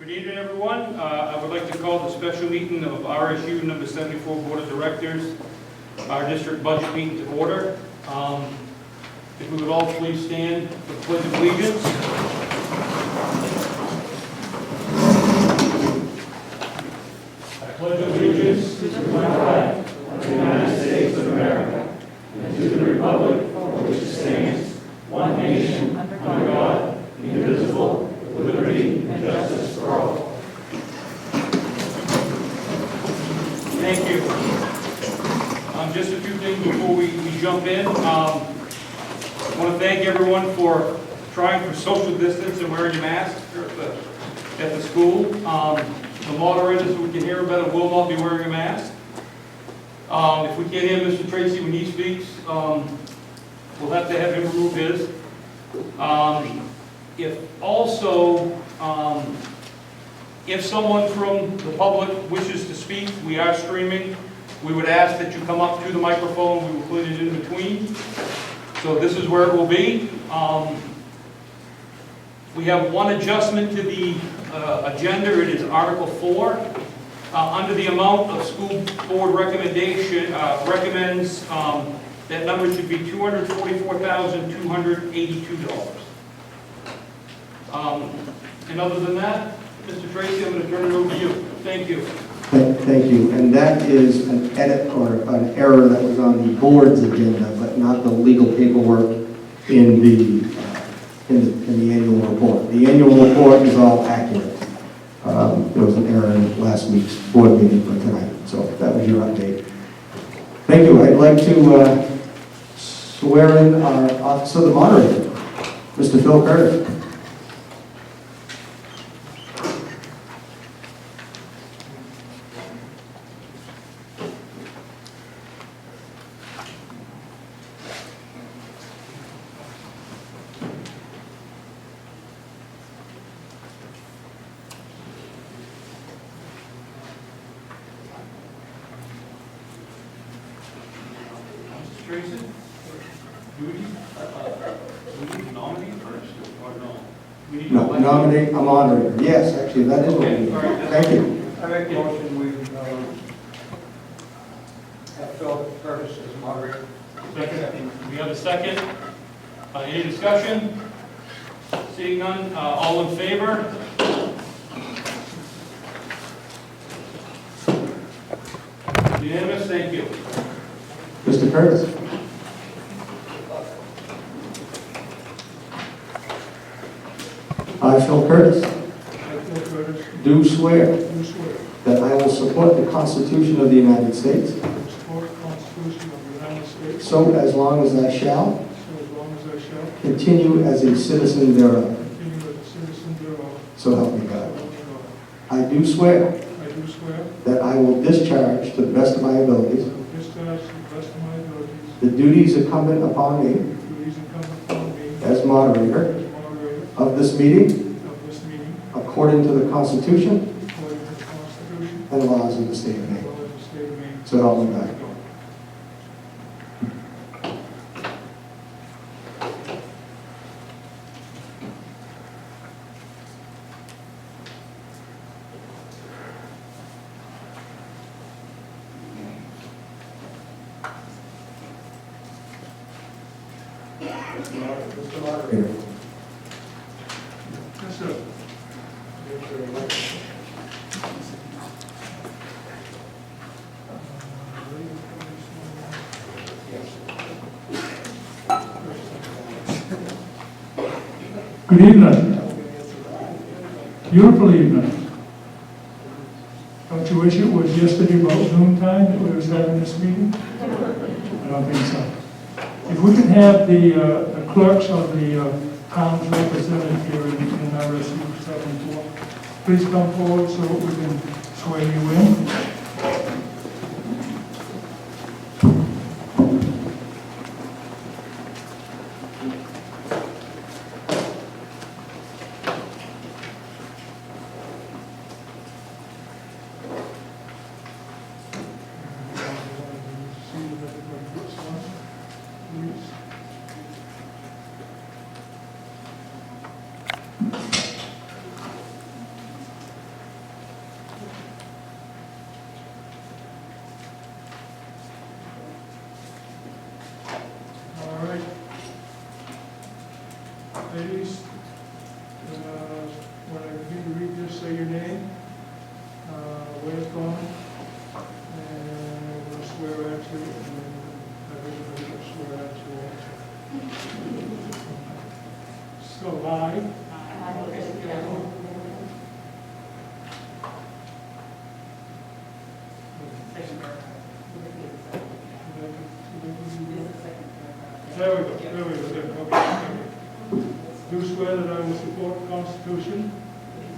Good evening, everyone. I would like to call the special meeting of RSU number 74 Board of Directors, our district budget meeting to order. If we would all please stand for the Pledge of Allegiance. I pledge allegiance to the flag of the United States of America and to the republic for which it stands, one nation, under God, indivisible, with liberty and justice for all. Thank you. Just a few things before we jump in. I want to thank everyone for trying for social distance and wearing your masks at the school. The moderators, so we can hear better, will not be wearing a mask. If we can't hear Mr. Tracy when he speaks, we'll have to have him remove his. If someone from the public wishes to speak, we are streaming. We would ask that you come up to the microphone. We will put it in between. So this is where it will be. We have one adjustment to the agenda. It is Article 4. Under the amount of school board recommendation, recommends that number should be $244,282. And other than that, Mr. Tracy, I'm going to turn it over to you. Thank you. Thank you. And that is an edit or an error that was on the board's agenda, but not the legal paperwork in the annual report. The annual report is all accurate. There was an error in last week's board meeting for tonight, so that was your update. Thank you. I'd like to swear in our Office of the Moderator, Mr. Phil Curtis. Tracy, do we need to nominate first, or no? We need to No, nominate a moderator. Yes, actually, that is what we Okay, need. all right. Thank you. I make a motion, we have Phil Curtis as moderator. Second. We have a second. Any discussion? Seeing none, all in favor? Unanimous, thank you. Mr. Curtis. I, Phil Curtis, do swear that I will support the Constitution of the United States so as long as I shall continue as a citizen thereof. So help me God. I do swear that I will discharge to the best of my abilities the duties incumbent upon me as moderator of this meeting according to the Constitution and laws of the state of Maine. So help me God. Mr. Moderator. Yes, sir. Good evening. Beautiful evening. Don't you wish it was yesterday about noon time that we was having this meeting? I don't think so. If we can have the clerks of the towns represented here in RSU 74, please come forward so we can swear you in. Ladies, when I begin to read this, say your name, where it's from, and we'll swear at you, and then everybody will swear at you also. So I, there we go, okay. Do swear that I will support the Constitution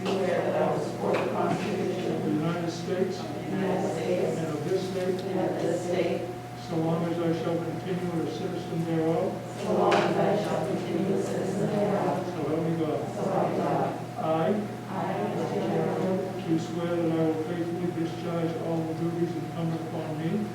Do swear that I will support the Constitution of the United States of the United States and of this state, and of this state, so long as I shall continue a citizen thereof, so long as I shall continue a citizen thereof. so help me God. So help me God. I I, Mr. Chairman, do swear that I will faithfully discharge all the duties incumbent upon me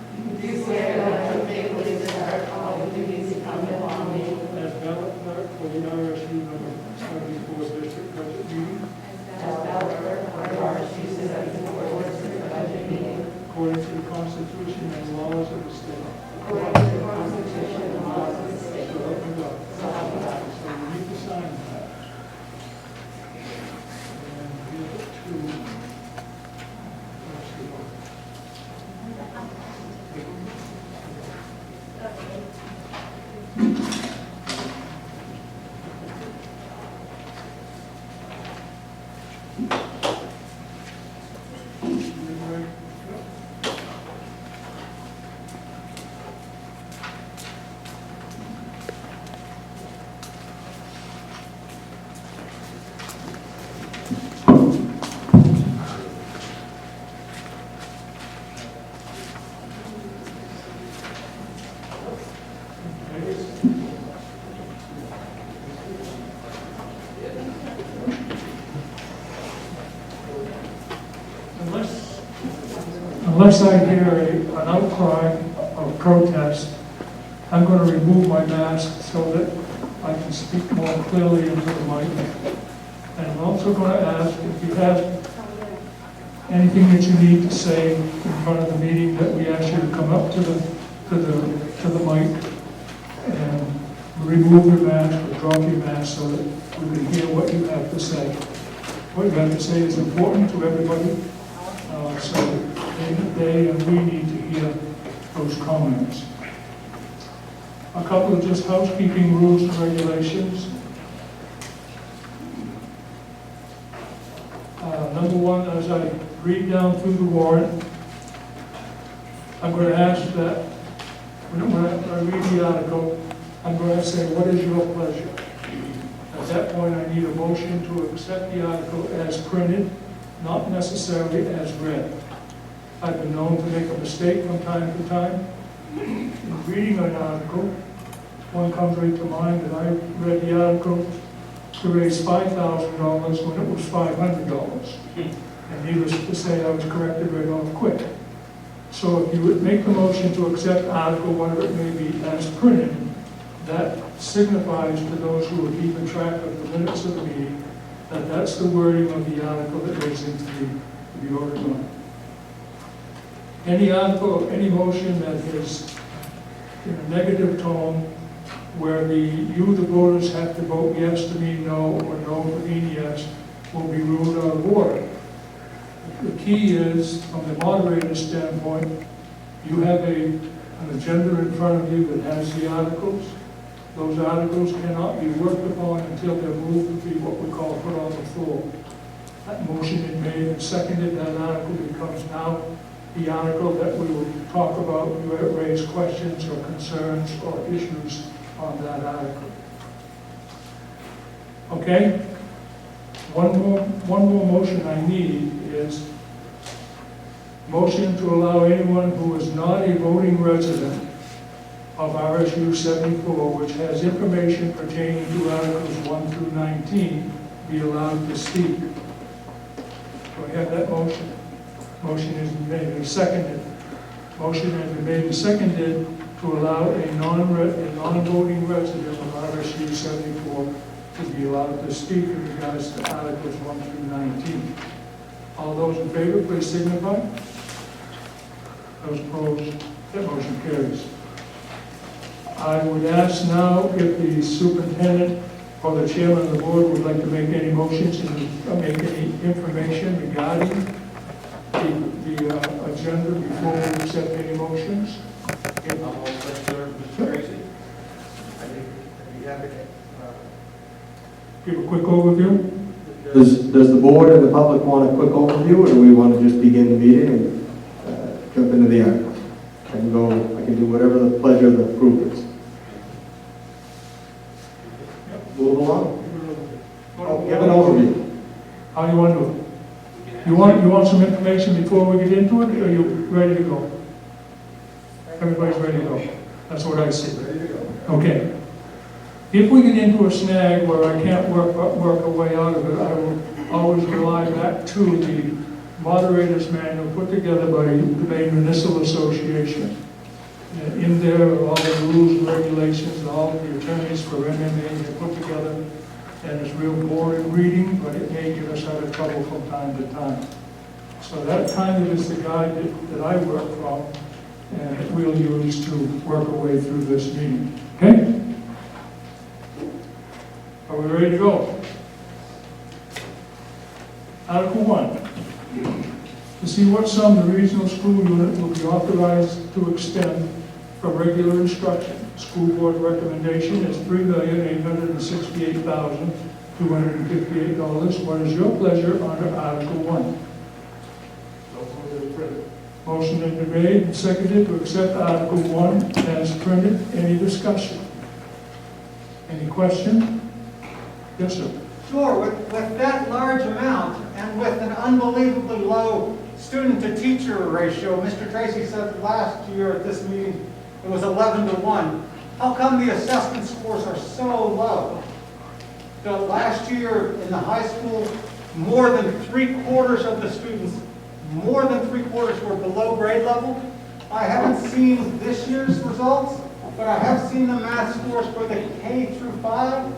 do swear that I will faithfully discharge all the duties incumbent upon me as ballot clerk for the RSU number 74 district budget meeting, as ballot clerk for the RSU 74 district budget meeting, according to the Constitution and laws of the state. according to the Constitution and laws of the state. So help me God. So help me God. So you need to sign that. And give it to, let's see. Unless I hear an outcry of protest, I'm going to remove my mask so that I can speak more clearly into the mic. And I'm also going to ask if you have anything that you need to say in front of the meeting, that we ask you to come up to the mic and remove your mask or drop your mask so that we can hear what you have to say. What you have to say is important to everybody, so they and we need to hear those comments. A couple of just housekeeping rules and regulations. Number one, as I read down through the warrant, I'm going to ask that when I read the article, I'm going to say, what is your pleasure? At that point, I need a motion to accept the article as printed, not necessarily as read. I've been known to make a mistake from time to time. In reading an article, one comes right to mind that I read the article to raise $5,000 when it was $500. And needless to say, I was corrected right off quick. So if you would make the motion to accept article, whatever it may be, as printed, that signifies to those who are keeping track of the minutes of the meeting that that's the wording of the article that goes into the voted on. Any article or any motion that is in a negative tone, where you, the voters, have to vote yes to mean no, or no to mean yes, will be ruled out of order. The key is, from the moderator's standpoint, you have an agenda in front of you that has the articles. Those articles cannot be worked upon until they're moved to be what we call put on the floor. That motion is made and seconded, that article becomes now the article that we will talk about, you raise questions or concerns or issues on that article. Okay? One more motion I need is motion to allow anyone who is not a voting resident of RSU 74, which has information pertaining to Articles 1 through 19, be allowed to speak. Do I have that motion? Motion is made and seconded. Motion has been made and seconded to allow a non-voting resident of RSU 74 to be allowed to speak in regards to Articles 1 through 19. All those in favor, please signify. Those opposed, that motion carries. I would ask now if the superintendent or the chairman of the board would like to make any motions and make any information regarding the agenda before we accept any motions? I'm all set, sir. Mr. Tracy? I'd be happy to. Give a quick overview? Does the board and the public want a quick overview, or do we want to just begin the meeting and jump into the articles? I can do whatever the pleasure of the group is. Move along. Give an overview. How do you want to do it? You want some information before we get into it, or are you ready to go? Everybody's ready to go. That's what I see. Ready to go. Okay. If we get into a snag where I can't work a way out of it, I will always rely back to the moderator's manual put together by the Maine Municipal Association. And in there are all the rules and regulations, all the attorneys for MMA have put together. And it's real boring reading, but it may get us out of trouble from time to time. So that kind of is the guide that I work from, and that we'll use to work our way through this meeting. Okay? Are we ready to go? Article 1. To see what sum the regional school unit will be authorized to expend from regular instruction. School board recommendation is $3,868,258. What is your pleasure under Article 1? Motion has been made and seconded to accept Article 1 as printed. Any discussion? Any question? Yes, sir. Sure, with that large amount and with an unbelievably low student-to-teacher ratio, Mr. Tracy said last year at this meeting it was 11-1. How come the assessment scores are so low? The last year in the high school, more than 3/4 of the students, more than 3/4 were below grade level. I haven't seen this year's results, but I have seen the math scores for the K through 5.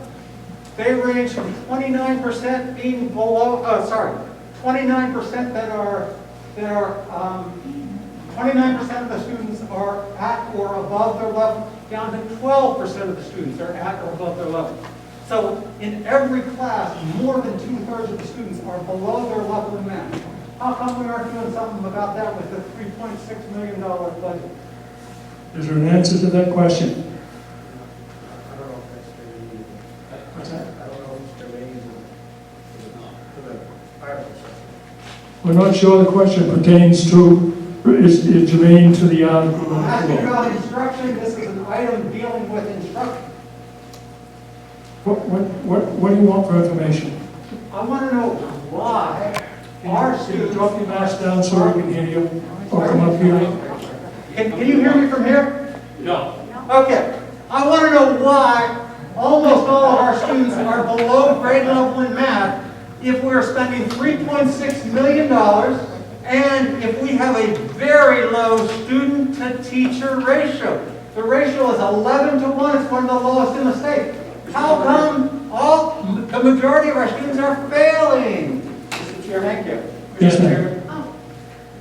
They range from 29% being below, 29% that are 29% of the students are at or above their level, down to 12% of the students are at or above their level. So in every class, more than 2/3 of the students are below their level in math. How come we aren't doing something about that with a $3.6 million budget? Is there an answer to that question? I don't know if that's very easy. What's that? I don't know if it's very easy for the articles. We're not sure the question pertains to, is germane to the article on I'm the asking floor. about instruction. This is an item dealing with instruction. What do you want for information? I want to know why our Can you students... drop your mask down so we can hear you? Or come up here? Can you hear me from here? No. Okay. I want to know why almost all of our students are below grade level in math if we're spending $3.6 million and if we have a very low student-to-teacher ratio. The ratio is 11-1. It's one of the lowest in the state. How come the majority of our students are failing? Mr. Chair, thank you. Yes, ma'am.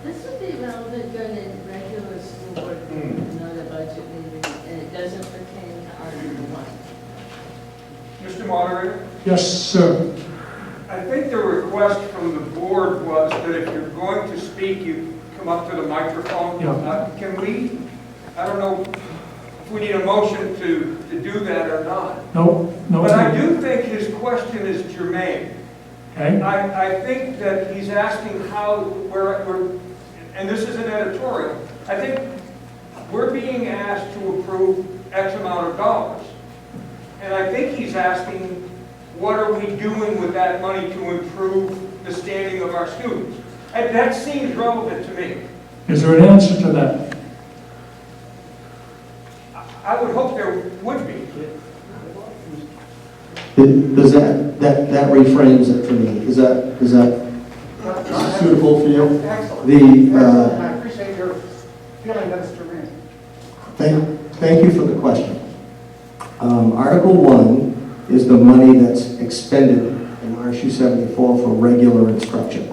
This would be relevant during the regular school board meeting, not a budget meeting, and it doesn't pertain to Article 1. Mr. Moderator, Yes, sir. I think the request from the board was that if you're going to speak, you come up to the microphone. Yeah. Can we, I don't know if we need a motion to do that or not. No. But I do think his question is germane. Okay. I think that he's asking how we're, and this is an editorial, I think we're being asked to approve X amount of dollars. And I think he's asking, what are we doing with that money to improve the standing of our students? And that seems relevant to me. Is there an answer to that? I would hope there would be. Does that reframes it for me? Is that suitable for you? Excellent. The, Excellent. I appreciate your feeling that it's germane. Thank you for the question. Article 1 is the money that's expended in RSU 74 for regular instruction.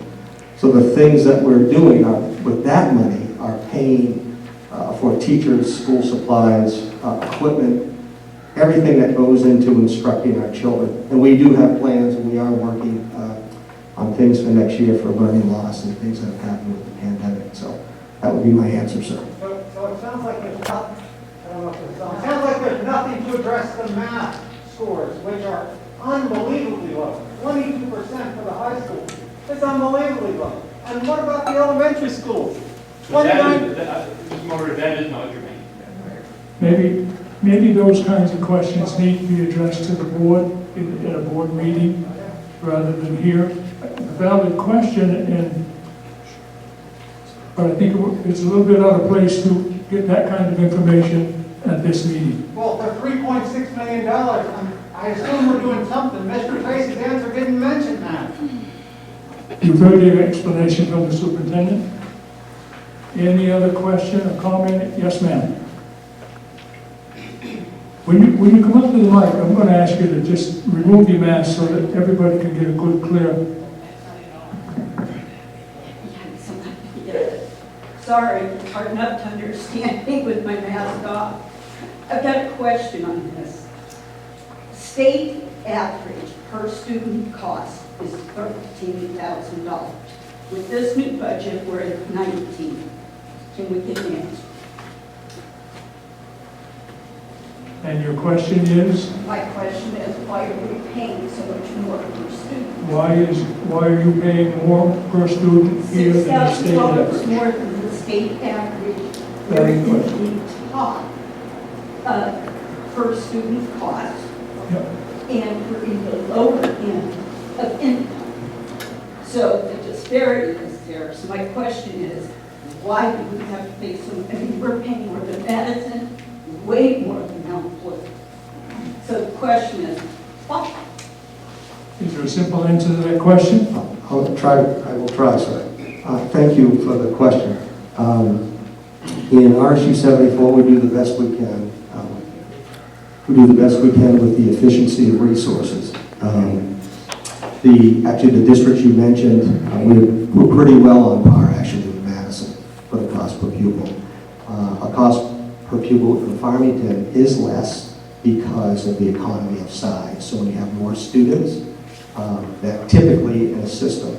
So the things that we're doing with that money are paying for teachers, school supplies, equipment, everything that goes into instructing our children. And we do have plans, and we are working on things for next year for learning loss and things that have happened with the pandemic. So that would be my answer, sir. So it sounds like there's not, I don't know if it sounds like there's nothing to address the math scores, which are unbelievably low. 22% for the high school. It's unbelievably low. And what about the elementary schools? So that 29. is, Mr. Moderator, that is not germane. Maybe those kinds of questions need to be addressed to the board in a board meeting rather than here. A valid question, but I think it's a little bit out of place to get that kind of information at this meeting. Well, for $3.6 million, I assume we're doing something. Mr. Tracy's answer didn't mention that. You've heard the explanation from the superintendent. Any other question or comment? Yes, ma'am. When you come up to the mic, I'm going to ask you to just remove your mask so that everybody can get a good, clear. Sorry, it's hard enough to understand me with my mask off. I've got a question on this. State average per student cost is $13,000. With this new budget, we're at $19,000. Can we get an answer? And your question is, My question is, why are we paying so much more per student? why are you paying more per student here than the state $6,000 average? more than the state average. Very We're good. in the top per student cost. Yep. And we're in the lower end of income. So the disparity is there. So my question is, why do we have to pay so much? I mean, we're paying more than Madison, way more than Mount Pleasant. So the question is, why? Is there a simple answer to that question? I will try, sir. Thank you for the question. In RSU 74, we do the best we can. We do the best we can with the efficiency of resources. Actually, the districts you mentioned, we're pretty well on par, actually, with Madison for the cost per pupil. A cost per pupil in Farmington is less because of the economy of size. So when you have more students, that typically in a system,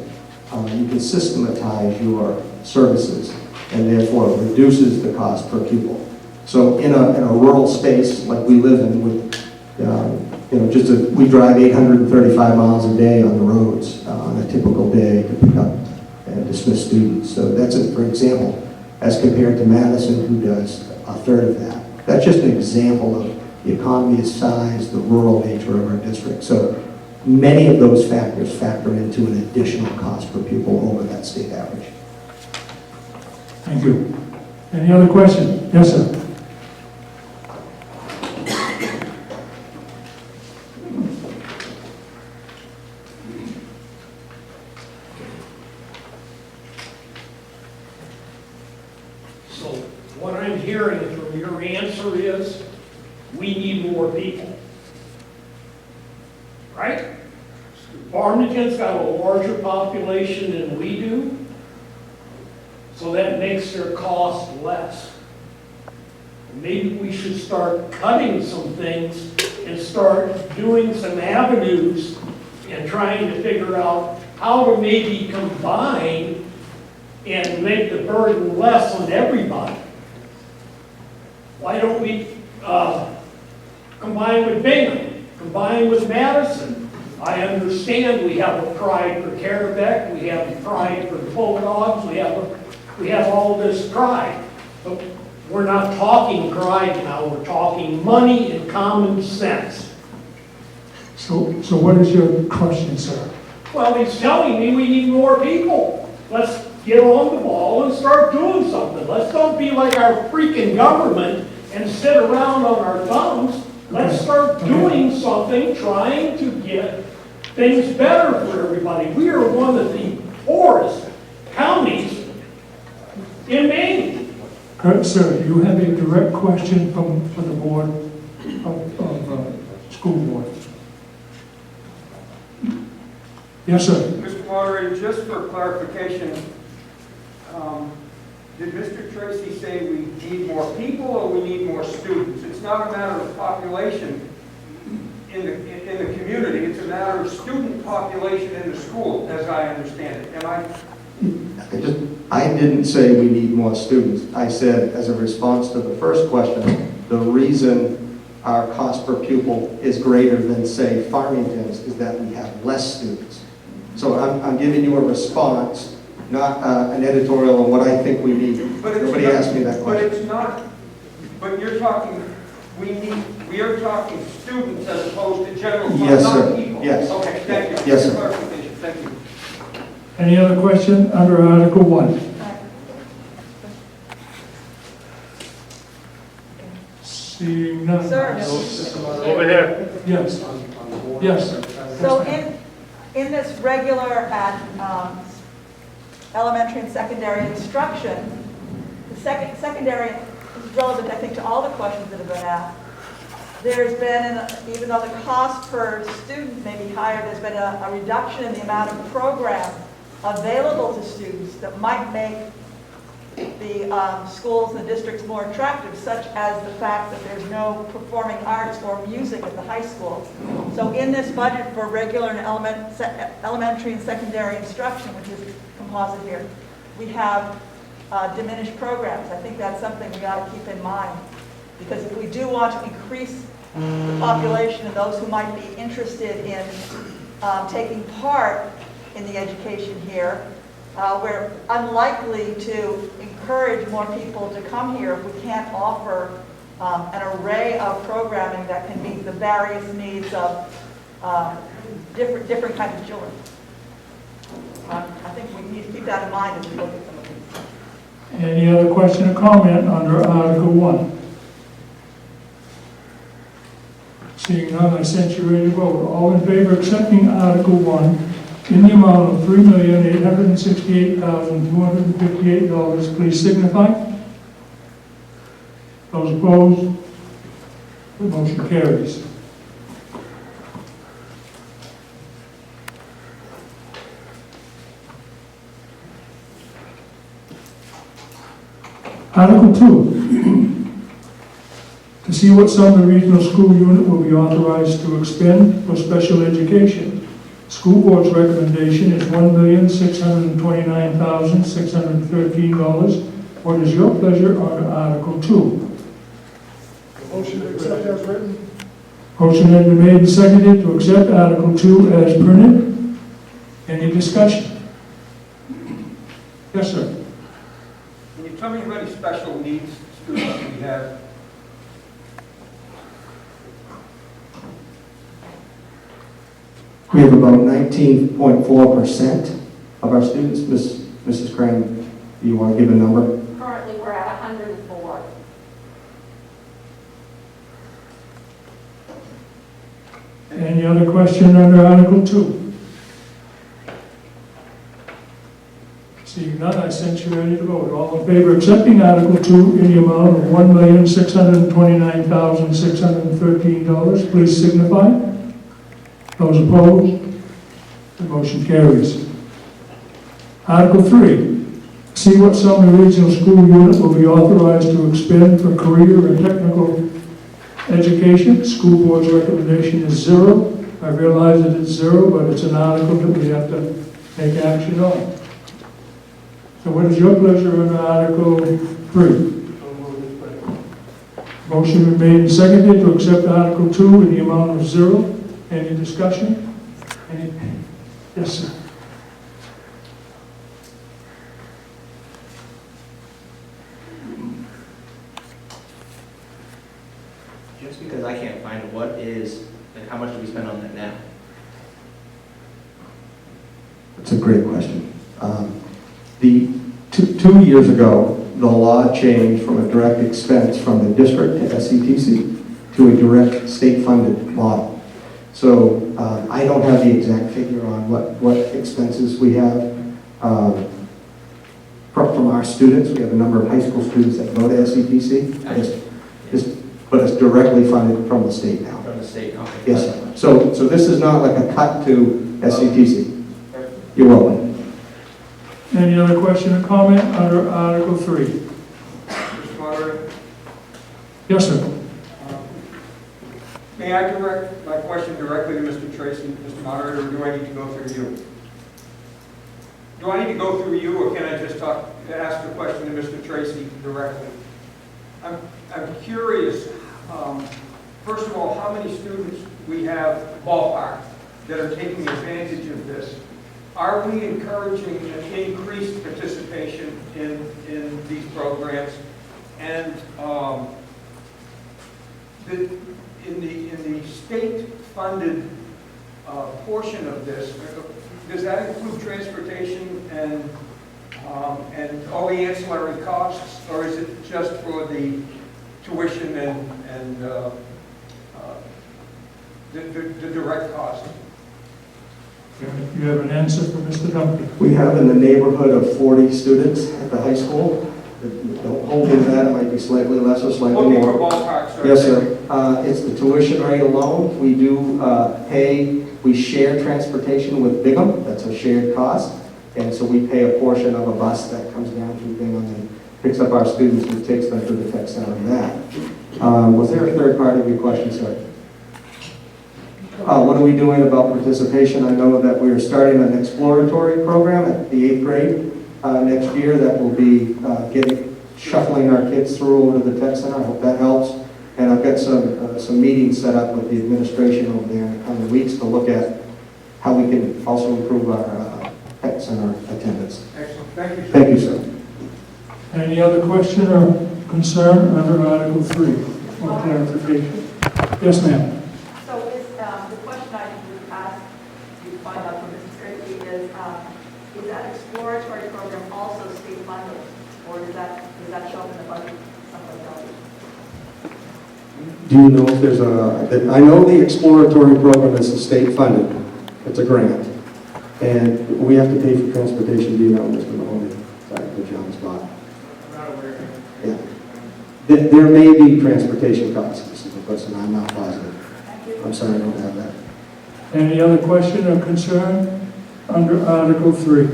you can systematize your services, and therefore it reduces the cost per pupil. So in a rural space like we live in, with we drive 835 miles a day on the roads on a typical day to pick up and dismiss students. So that's it, for example, as compared to Madison, who does a third of that. That's just an example of the economy of size, the rural nature of our district. So many of those factors factor into an additional cost per pupil over that state average. Thank you. Any other questions? Yes, sir. So what I'm hearing from your answer is, we need more people. Right? Farmington's got a larger population than we do, so that makes their cost less. Maybe we should start cutting some things and start doing some avenues and trying to figure out how to maybe combine and make the burden less on everybody. Why don't we combine with Bingham, combine with Madison? I understand we have a pride for Carabec, we have a pride for the Bulldogs, we have all this pride. But we're not talking pride now, we're talking money and common sense. So what is your question, sir? Well, he's telling me we need more people. Let's get on the ball and start doing something. Let's don't be like our freaking government and sit around on our thumbs. Let's start doing something, trying to get things better for everybody. We are one of the poorest counties in Maine. Sir, you have a direct question from the board of school board. Yes, sir. Mr. Moderator, just for clarification, did Mr. Tracy say we need more people or we need more students? It's not a matter of population, in the community. It's a matter of student population in the school, as I understand it. Am I? I didn't say we need more students. I said, as a response to the first question, the reason our cost per pupil is greater than, say, Farmington's is that we have less students. So I'm giving you a response, not an editorial on what I think we need. But it's Nobody not- asked me that But question. it's not, but you're talking, we are talking students as opposed to general fund, Yes, not sir. people. Yes. Okay, thank you. Yes, sir. Clarification. Thank you. Any other question under Article 1? Seeing none. Sir. Over there. Yes. Yes. So in this regular and elementary and secondary instruction, the secondary is relevant, I think, to all the questions that have been asked. There's been, even though the cost per student may be higher, there's been a reduction in the amount of programs available to students that might make the schools and the districts more attractive, such as the fact that there's no performing arts or music at the high school. So in this budget for regular and elementary and secondary instruction, which is composite here, we have diminished programs. I think that's something we ought to keep in mind, because if we do want to increase the population of those who might be interested in taking part in the education here, we're unlikely to encourage more people to come here if we can't offer an array of programming that can meet the various needs of different kinds of children. I think we need to keep that in mind as we look at some of these. Any other question or comment under Article 1? Seeing none, I sent you ready to vote. All in favor of accepting Article 1 in the amount of $3,868,258, please signify. Those opposed, the motion carries. Article 2. To see what sum the regional school unit will be authorized to expend for special education. School board's recommendation is $1,629,613. What is your pleasure on Article 2? Motion to accept as written. Motion has been made and seconded to accept Article 2 as printed. Any discussion? Yes, sir. Can you tell me how many special needs students we have? We have about 19.4% of our students. Mrs. Crane, do you want to give a number? Currently, we're at 104. Any other question under Article 2? Seeing none, I sent you ready to vote. All in favor of accepting Article 2 in the amount of $1,629,613, please signify. Those opposed, the motion carries. Article 3, see what sum the regional school unit will be authorized to expend for career and technical education. School board's recommendation is 0. I realize that it's 0, but it's an article that we have to take action on. So what is your pleasure on Article 3? Motion been made and seconded to accept Article 2 in the amount of 0. Any discussion? Yes, sir. Just because I can't find it, what is, like, how much do we spend on that now? That's a great question. Two years ago, the law changed from a direct expense from the district to SETC to a direct state-funded model. So I don't have the exact figure on what expenses we have from our students. We have a number of high school students that go to SETC, but it's directly funded from the state now. From the state, okay. Yes, sir. So this is not like a cut to SETC. You're welcome. Any other question or comment under Article 3? Mr. Moderator? Yes, sir. May I direct my question directly to Mr. Tracy, Mr. Moderator, or do I need to go through you? Do I need to go through you, or can I just ask the question to Mr. Tracy directly? I'm curious, first of all, how many students we have ballpark that are taking advantage of this? Are we encouraging an increased participation in these programs? And in the state-funded portion of this, does that include transportation and all the ancillary costs, or is it just for the tuition and the direct cost? You have an answer for Mr. Dumpy? We have in the neighborhood of 40 students at the high school. Don't hold me to that, it might be slightly less or slightly Looking for more. ballpark, sir. Yes, sir. It's the tuition rate alone. We do we share transportation with Bingham. That's a shared cost. And so we pay a portion of a bus that comes down through Bingham and picks up our students and takes them to the tech center and that. Was there a third part of your question, sir? What are we doing about participation? I know that we are starting an exploratory program at the 8th grade next year that will be shuffling our kids through over to the tech center. I hope that helps. And I've got some meetings set up with the administration over there in the coming weeks to look at how we can also improve our tech center attendance. Excellent. Thank you, sir. Thank you, sir. Any other question or concern under Article 3 or clarification? Yes, ma'am. So is, the question I would ask you to find out from Mr. Tracy is that exploratory program also state funded, or does that show up in the budget someplace else? Do you know if there's I know the exploratory program is state funded. It's a grant. And we have to pay for transportation. Do you know, Mr. Mahoney? Sorry, put you on the spot. I'm not aware of it. Yeah. There may be transportation costs, this is the question. I'm not positive. I'm sorry, I don't have that. Any other question or concern under Article 3?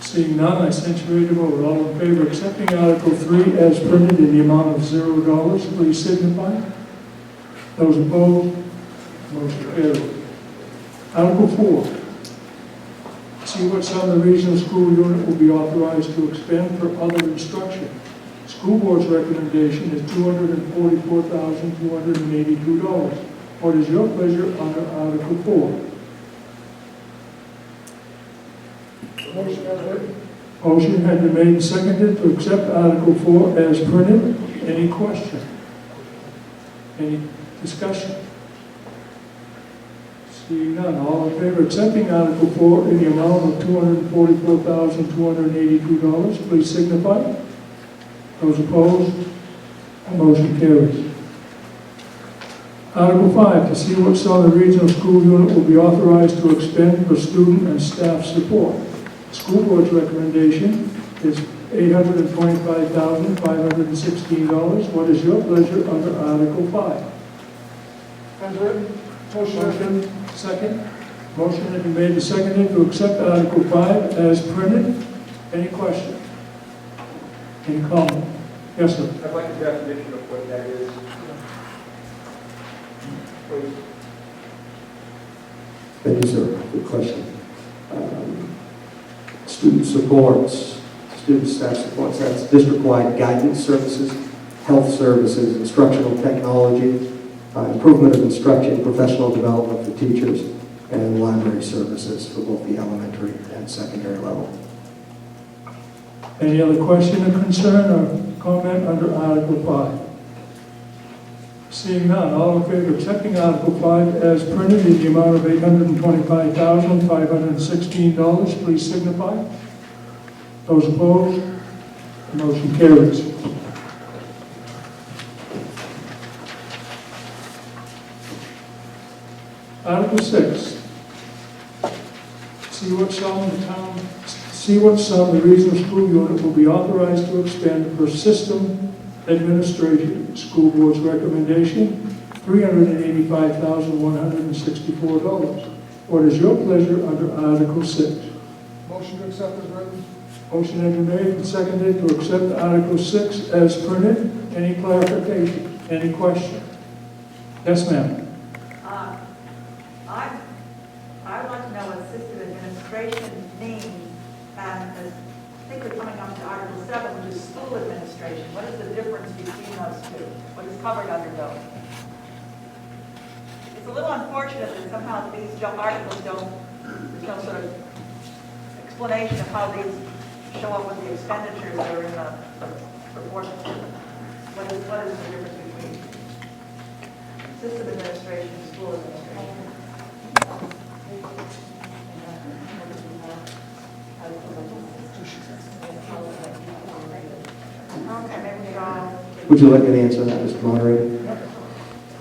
Seeing none, I censure to vote. All in favor of accepting Article 3 as printed in the amount of $0, please signify. Those opposed, motion carries. Article 4. See what sum the regional school unit will be authorized to expend for other instruction. School board's recommendation is $244,282. What is your pleasure under Article 4? Motion as written. Motion has been made and seconded to accept Article 4 as printed. Any question? Any discussion? Seeing none, all in favor of accepting Article 4 in the amount of $244,282, please signify. Those opposed, motion carries. Article 5, to see what sum the regional school unit will be authorized to expend for student and staff support. School board's recommendation is $825,516. What is your pleasure under Article 5? As written. Motion as written. Motion, second. Motion has been made and seconded to accept Article 5 as printed. Any question? Any comment? Yes, sir. I'd like a definition of what that is. Please. Thank you, sir. Good question. Student supports, student staff supports, that's district-wide guidance services, health services, instructional technology, improvement of instruction, professional development for teachers, and library services for both the elementary and secondary level. Any other question or concern or comment under Article 5? Seeing none, all in favor of accepting Article 5 as printed in the amount of $825,516, please signify. Those opposed, motion carries. Article 6. See what sum the regional school unit will be authorized to expend for system administration. School board's recommendation, $385,164. What is your pleasure under Article 6? Motion to accept as written. Motion has been made and seconded to accept Article 6 as printed. Any clarification? Any question? Yes, ma'am. I want to know what system administration means, and I think we're coming up to Article 7, which is school administration. What is the difference between those two? What is covered under those? It's a little unfortunate that somehow these articles there's no sort of explanation of how these show up with the expenditures that are in the report. What is the difference between system administration and school administration? Okay, maybe we all... Would you like me to answer that, Mr. Moderator?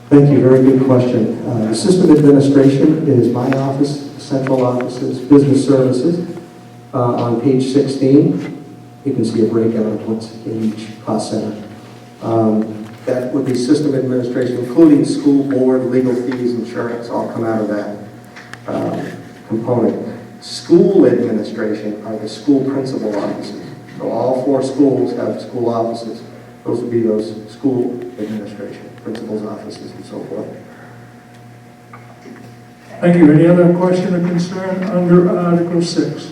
Thank you, very good question. The system administration is my office, central offices, business services. On page 16, you can see a breakout of what's in each cost center. That would be system administration, including school board, legal fees, insurance, all come out of that component. School administration are the school principal offices. So all 4 schools have school offices. Those would be those school administration, principal's offices and so forth. Thank you. Any other question or concern under Article 6?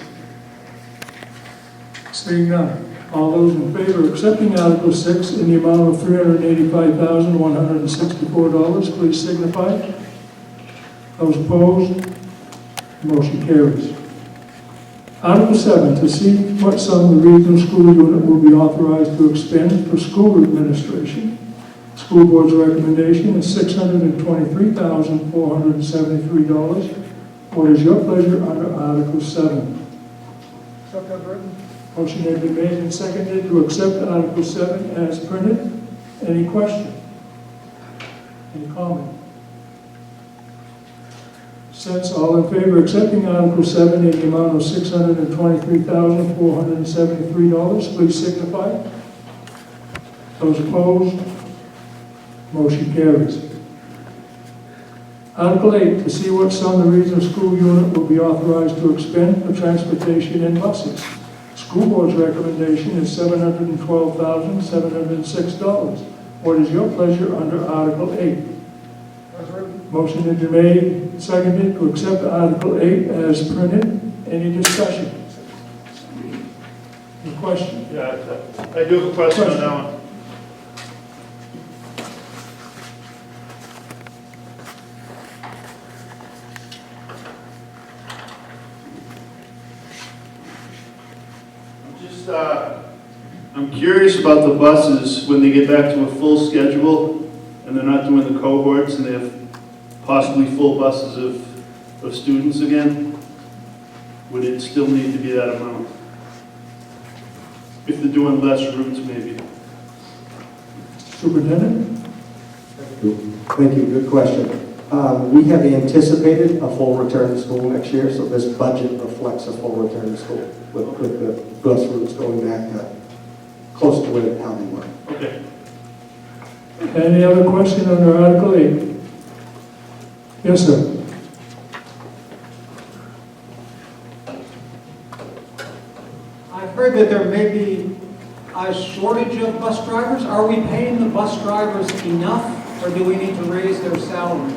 Seeing none. All those in favor of accepting Article 6 in the amount of $385,164, please signify. Those opposed, motion carries. Article 7, to see what sum the regional school unit will be authorized to expend for school administration. School board's recommendation is $623,473. What is your pleasure under Article 7? Accept as written. Motion has been made and seconded to accept Article 7 as printed. Any question? Any comment? Since all in favor of accepting Article 7 in the amount of $623,473, please signify. Those opposed, motion carries. Article 8, to see what sum the regional school unit will be authorized to expend for transportation in buses. School board's recommendation is $712,706. What is your pleasure under Article 8? As written. Motion has been made, seconded to accept Article 8 as printed. Any discussion? Any question? Yeah, I do have a question on that one. I'm curious about the buses when they get back to a full schedule and they're not doing the cohorts and they have possibly full buses of students again. Would it still need to be that amount? If they're doing less routes, maybe. Superintendent? Thank you, good question. We have anticipated a full return to school next year, so this budget reflects a full return to school with the bus routes going back to close to where how they were. Okay. Any other question under Article 8? Yes, sir. I've heard that there may be a shortage of bus drivers. Are we paying the bus drivers enough, or do we need to raise their salaries?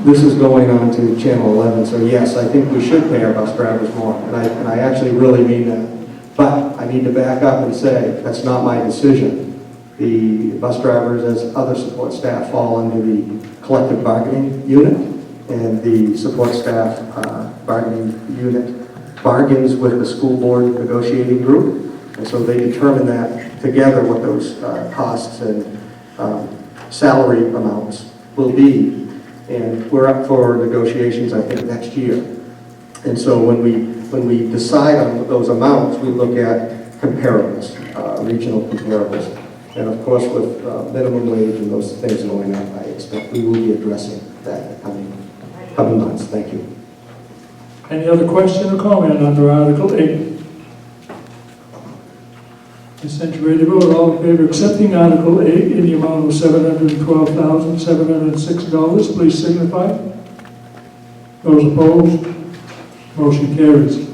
This is going on to Channel 11, so yes, I think we should pay our bus drivers more, and I actually really mean that. But I need to back up and say, that's not my decision. The bus drivers, as other support staff, fall under the collective bargaining unit, and the support staff bargaining unit bargains with the school board negotiating group, and so they determine that together what those costs and salary amounts will be. And we're up for negotiations, I think, next year. And so when we decide on those amounts, we look at comparables, regional comparables. And of course, with minimum wage and those things going up, I expect we will be addressing that in the coming months. Thank you. Any other question or comment under Article 8? Consent ready to vote. All in favor of accepting Article 8 in the amount of $712,706, please signify. Those opposed, Motion carries.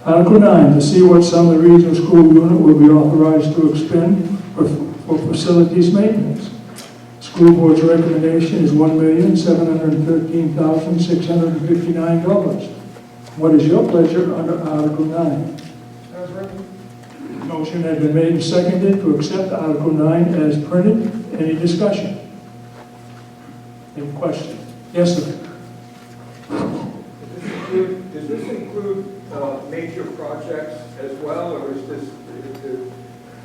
Article 9, to see what sum the regional school unit will be authorized to expend for facilities maintenance. School board's recommendation is $1,713,659. What is your pleasure under Article 9? As written. Motion has been made and seconded to accept Article 9 as printed. Any discussion? Any question? Yes, sir. Does this include major projects as well, or is this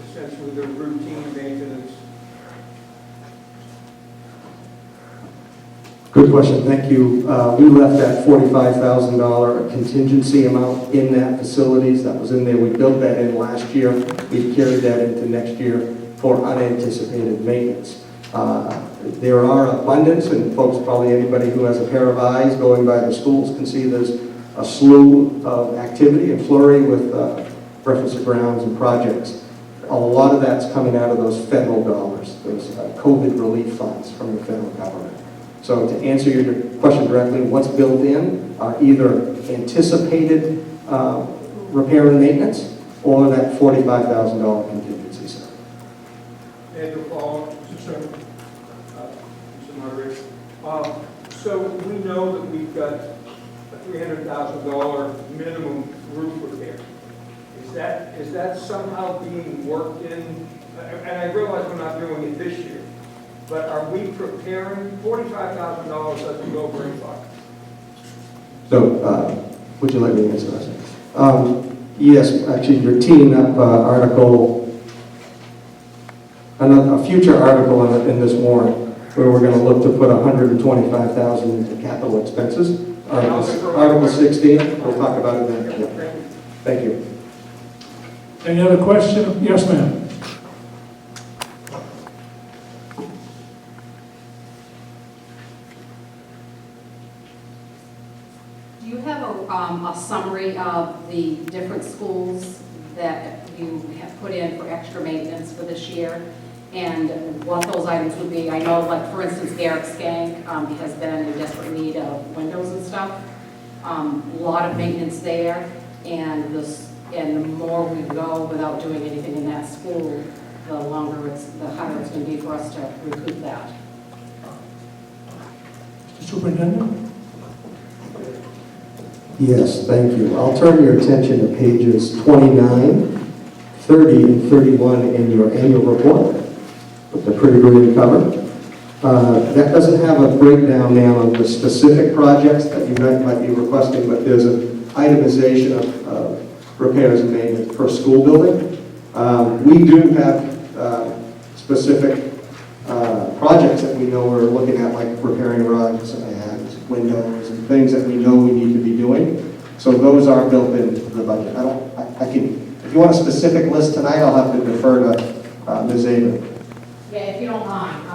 essentially the routine maintenance? Good question, thank you. We left that $45,000 contingency amount in that facilities. That was in there. We built that in last year. We carried that into next year for unanticipated maintenance. There are abundance, and folks, probably anybody who has a pair of eyes going by the schools can see there's a slew of activity and flurry with reference to grounds and projects. A lot of that's coming out of those federal dollars, those COVID relief funds from the federal government. So to answer your question directly, what's built in are either anticipated repair and maintenance or that $45,000 contingency, sir. And to follow, Mr. Moderator. So we know that we've got a $300,000 minimum roof repair. Is that somehow being worked in? And I realize we're not doing it this year, but are we preparing? $45,000 doesn't go very far. So, would you like me to answer that? Yes, actually, you're teeing up a future article in this warrant, where we're going to look to put $125,000 into capital expenses. Article 16, we'll talk about it then. Yeah. Thank you. Any other question? Yes, ma'am. Do you have a summary of the different schools that you have put in for extra maintenance for this year? And what those items would be? I know, like, for instance, Eric Skank has been in desperate need of windows and stuff. A lot of maintenance there, and the more we go without doing anything in that school, the harder it's going to be for us to recoup that. Mr. Superintendent? Yes, thank you. I'll turn your attention to pages 29, 30, and 31 in your annual report. With the pretty green cover. That doesn't have a breakdown now of the specific projects that you might be requesting, but there's an itemization of repairs and maintenance per school building. We do have specific projects that we know we're looking at, like repairing rugs and windows and things that we know we need to be doing. So those are built into the budget. I can, if you want a specific list tonight, I'll have to defer to Ms. Avery. Yeah, if you don't mind.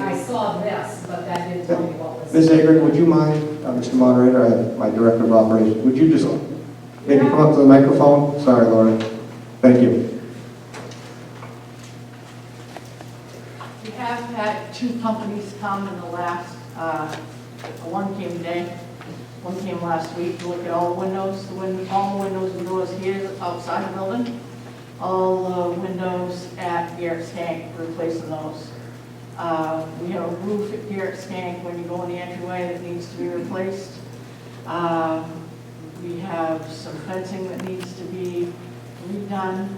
I saw this, but that didn't tell me what was. Ms. Agron, would you mind, Mr. Moderator, I have my Director of Operations, would you just maybe come up to the microphone? Sorry, Laura. Thank you. We have had two companies come in the last, one came today, one came last week to look at all the windows, all the windows and doors here outside the building. All the windows at Garrett Skank, replacing those. We have a roof at Garrett Skank when you go in the entryway that needs to be replaced. We have some fencing that needs to be redone.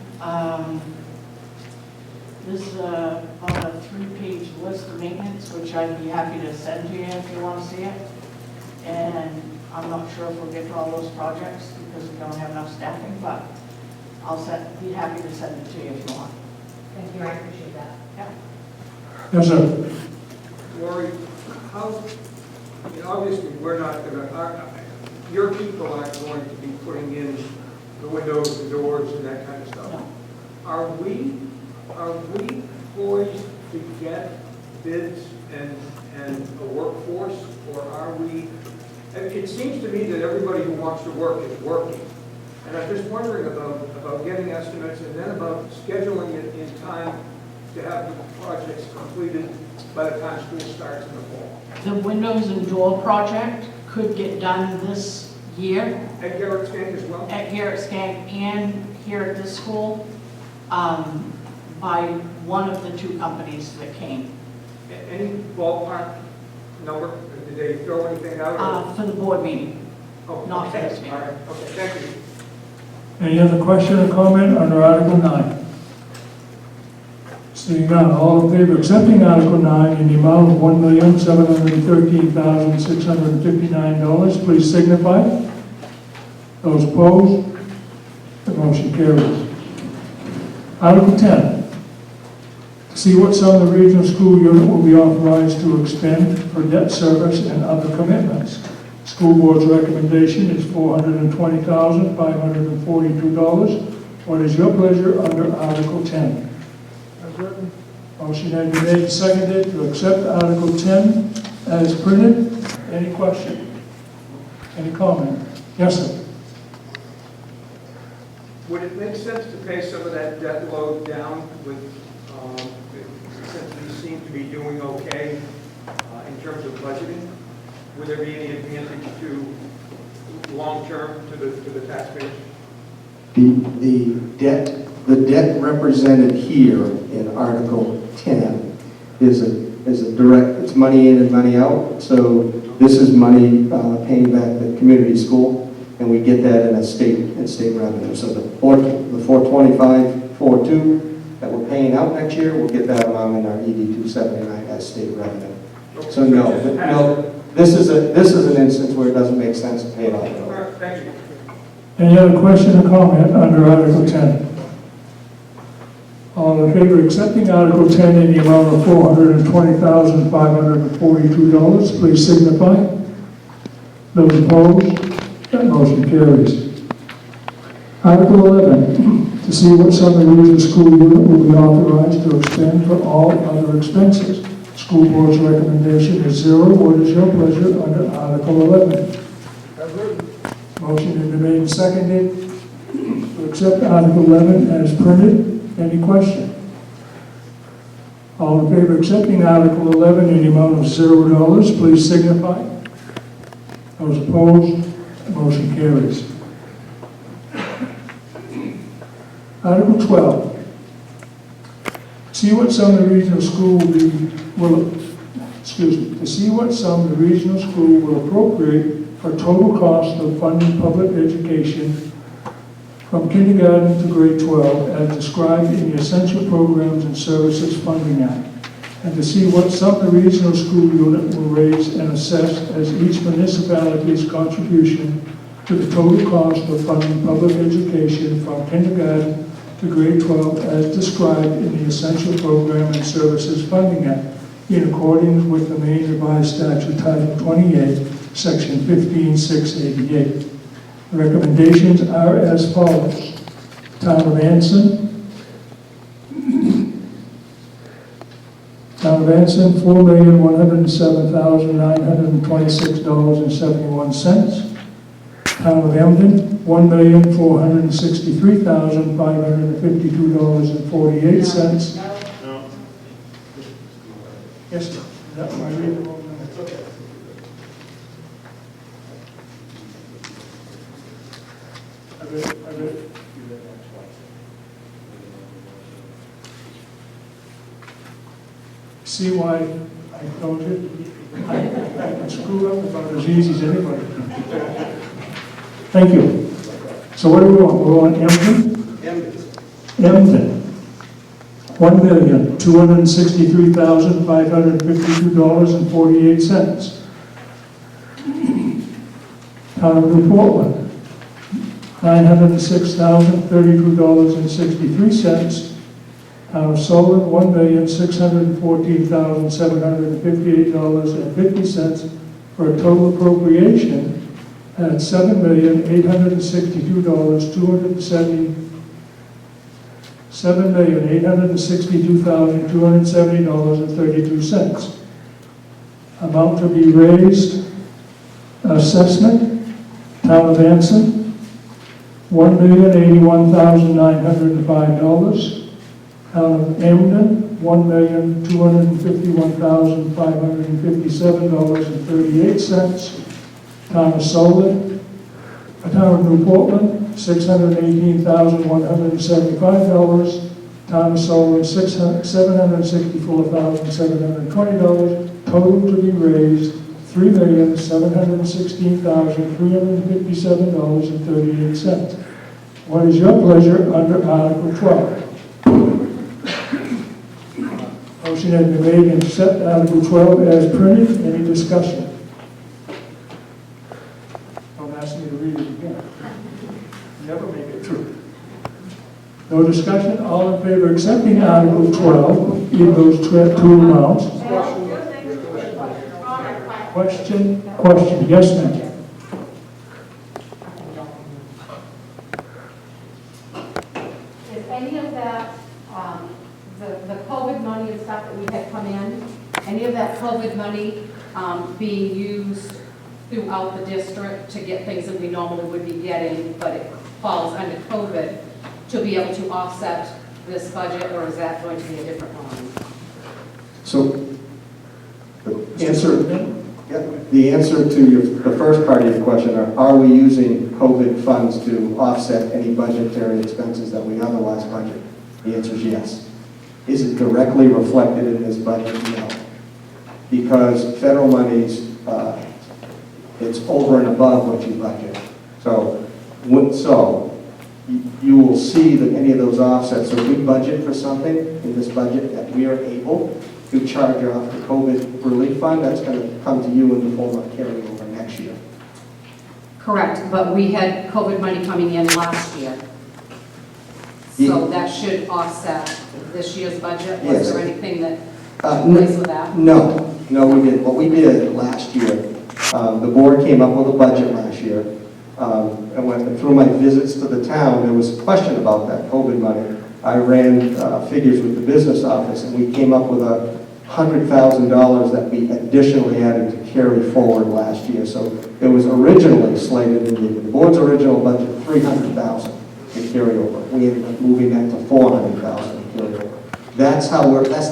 This is about a 3-page list of maintenance, which I'd be happy to send to you if you want to see it. And I'm not sure if we'll get to all those projects because we don't have enough staffing, but be happy to send it to you if you want. Thank you, I appreciate that. Yeah. Yes, sir. Lori, obviously, we're not going to, your people aren't going to be putting in the windows, the doors, and that kind of stuff. No. Are we poised to get bids and a workforce, or are we? It seems to me that everybody who wants to work is working. And I'm just wondering about getting estimates and then about scheduling it in time to have the projects completed by the time school starts in the fall. The windows and door project could get done this here At Garrett Skank as well? at Garrett Skank and here at this school by one of the two companies that came Any ballpark number? Did they throw anything out? or- for the board meeting. Oh, not for okay. this meeting. All right, okay, thank you. Any other question or comment under Article 9? Seeing none, all in favor of accepting Article 9 in the amount of $1,713,659, please signify. Those opposed, the motion carries. Article 10, to see what sum the regional school unit will be authorized to expend for debt service and other commitments. School board's recommendation is $420,542. What is your pleasure under Article 10? As written. Motion has been made and seconded to accept Article 10 as printed. Any question? Any comment? Yes, sir. Would it make sense to pay some of that debt load down with, since we seem to be doing okay in terms of budgeting? Would there be any advantage to long-term to the taxpayers? The debt represented here in Article 10 is a direct, it's money in and money out. So this is money paying back the community school, and we get that in state revenue. So the 425.42 that we're paying out next year, we'll get that amount in our ED 279 as state revenue. So no, this is an instance where it doesn't make sense to pay it off. Thank you. Any other question or comment under Article 10? All in favor of accepting Article 10 in the amount of $420,542, please signify. Those opposed, that motion carries. Article 11, to see what sum the regional school unit will be authorized to expend for all other expenses. School board's recommendation is 0. What is your pleasure under Article 11? As written. Motion has been made and seconded to accept Article 11 as printed. Any question? All in favor of accepting Article 11 in the amount of $0, please signify. Those opposed, motion carries. Article 12. See what sum the regional school to see what sum the regional school will appropriate for total cost of funding public education from kindergarten to grade 12 as described in the Essential Programs and Services Funding Act, and to see what sum the regional school unit will raise and assess as each municipality's contribution to the total cost of funding public education from kindergarten to grade 12 as described in the Essential Program and Services Funding Act, in accordance with the Maine Revised Statute Title 28, Section 15688. The recommendations are as follows. Town of Anson, $4,107,926.71. Town of Emden, $1,463,552.48. No. Yes, sir. That my readable? I read it. See why I told you? I can screw up about as easy as anybody. Thank you. So what do we want? We want Emden? Emden. $1,263,552.48. Town of New Portland, $906,032.63. Town of Sullivan, $1,614,758.50 for a total appropriation at $7,862,270.32. Amount to be raised, assessment, Town of Anson, $1,081,905. Town of Emden, $1,251,557.38. Town of Sullivan, Town of New Portland, $618,175. Town of Sullivan, $764,720. Total to be raised, $3,716,357.38. What is your pleasure under Article 12? Motion has been made and accept Article 12 as printed. Any discussion? Don't ask me to read it again. Never make it through. No discussion? All in favor of accepting Article 12 in those two amounts? Question? Yes, ma'am. Is any of that, the COVID money and stuff that we had come in, any of that COVID money being used throughout the district to get things that we normally would be getting, but it falls under COVID, to be able to offset this budget, or is that going to be a different line? So, the answer to the first part of your question, are we using COVID funds to offset any budgetary expenses that we otherwise budget? The answer is yes. Is it directly reflected in this budget? No. Because federal monies, it's over and above what you budget. So you will see that any of those offsets, so if we budget for something in this budget that we are able to charge off the COVID relief fund, that's going to come to you in the form of carryover next year. Correct, but we had COVID money coming in last year. So that should offset this year's budget? Yes. Was there anything that took place with that? No, we didn't. What we did last year, the board came up with a budget last year, and went through my visits to the town, there was a question about that COVID money. I ran figures with the business office, and we came up with $100,000 that we additionally added to carry forward last year. So it was originally slated in the board's original budget, $300,000 to carry over. We ended up moving that to $400,000 to carry over. That's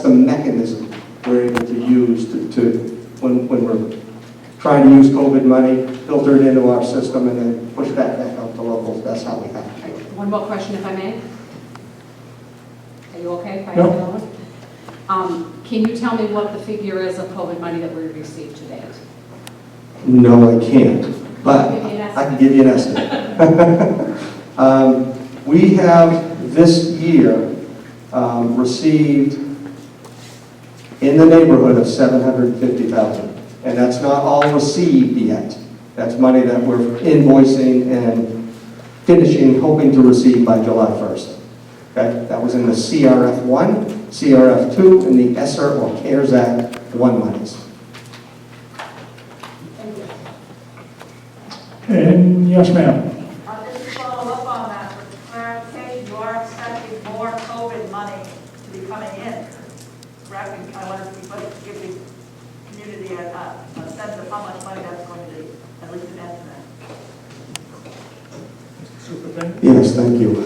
the mechanism we're able to use when we're trying to use COVID money, filter it into our system, and then push that back out to locals. That's how we have to do it. One more question, if I may. Are you okay? If I No. ask another one? Can you tell me what the figure is of COVID money that we received to date? No, I can't, but Give me an estimate. I can give you an estimate. We have this year received in the neighborhood of $750,000, and that's not all received yet. That's money that we're invoicing and finishing, hoping to receive by July 1st. Okay? That was in the CRF 1, CRF 2, and the ESSER or CARES Act 1 monies. And yes, ma'am. Just to follow up on that, for clarification, you are expecting more COVID money to be coming in, correct? And I wonder if you could give the community a sense of how much money that's going to be, at least an estimate. Superintendent? Yes, thank you.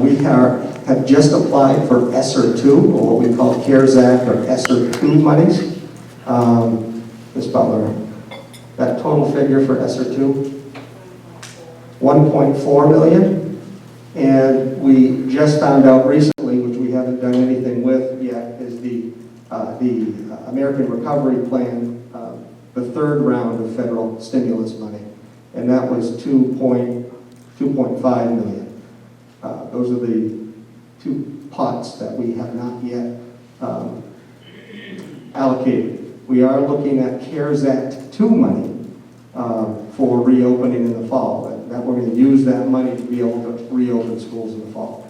We have just applied for ESSER 2, or what we call CARES Act or ESSER 2 monies. Ms. Butler, that total figure for ESSER 2? 1.4 million. And we just found out recently, which we haven't done anything with yet, is the American Recovery Plan, the third round of federal stimulus money. And that was 2.5 million. Those are the two pots that we have not yet allocated. We are looking at CARES Act 2 money for reopening in the fall. That we're going to use that money to be able to reopen schools in the fall.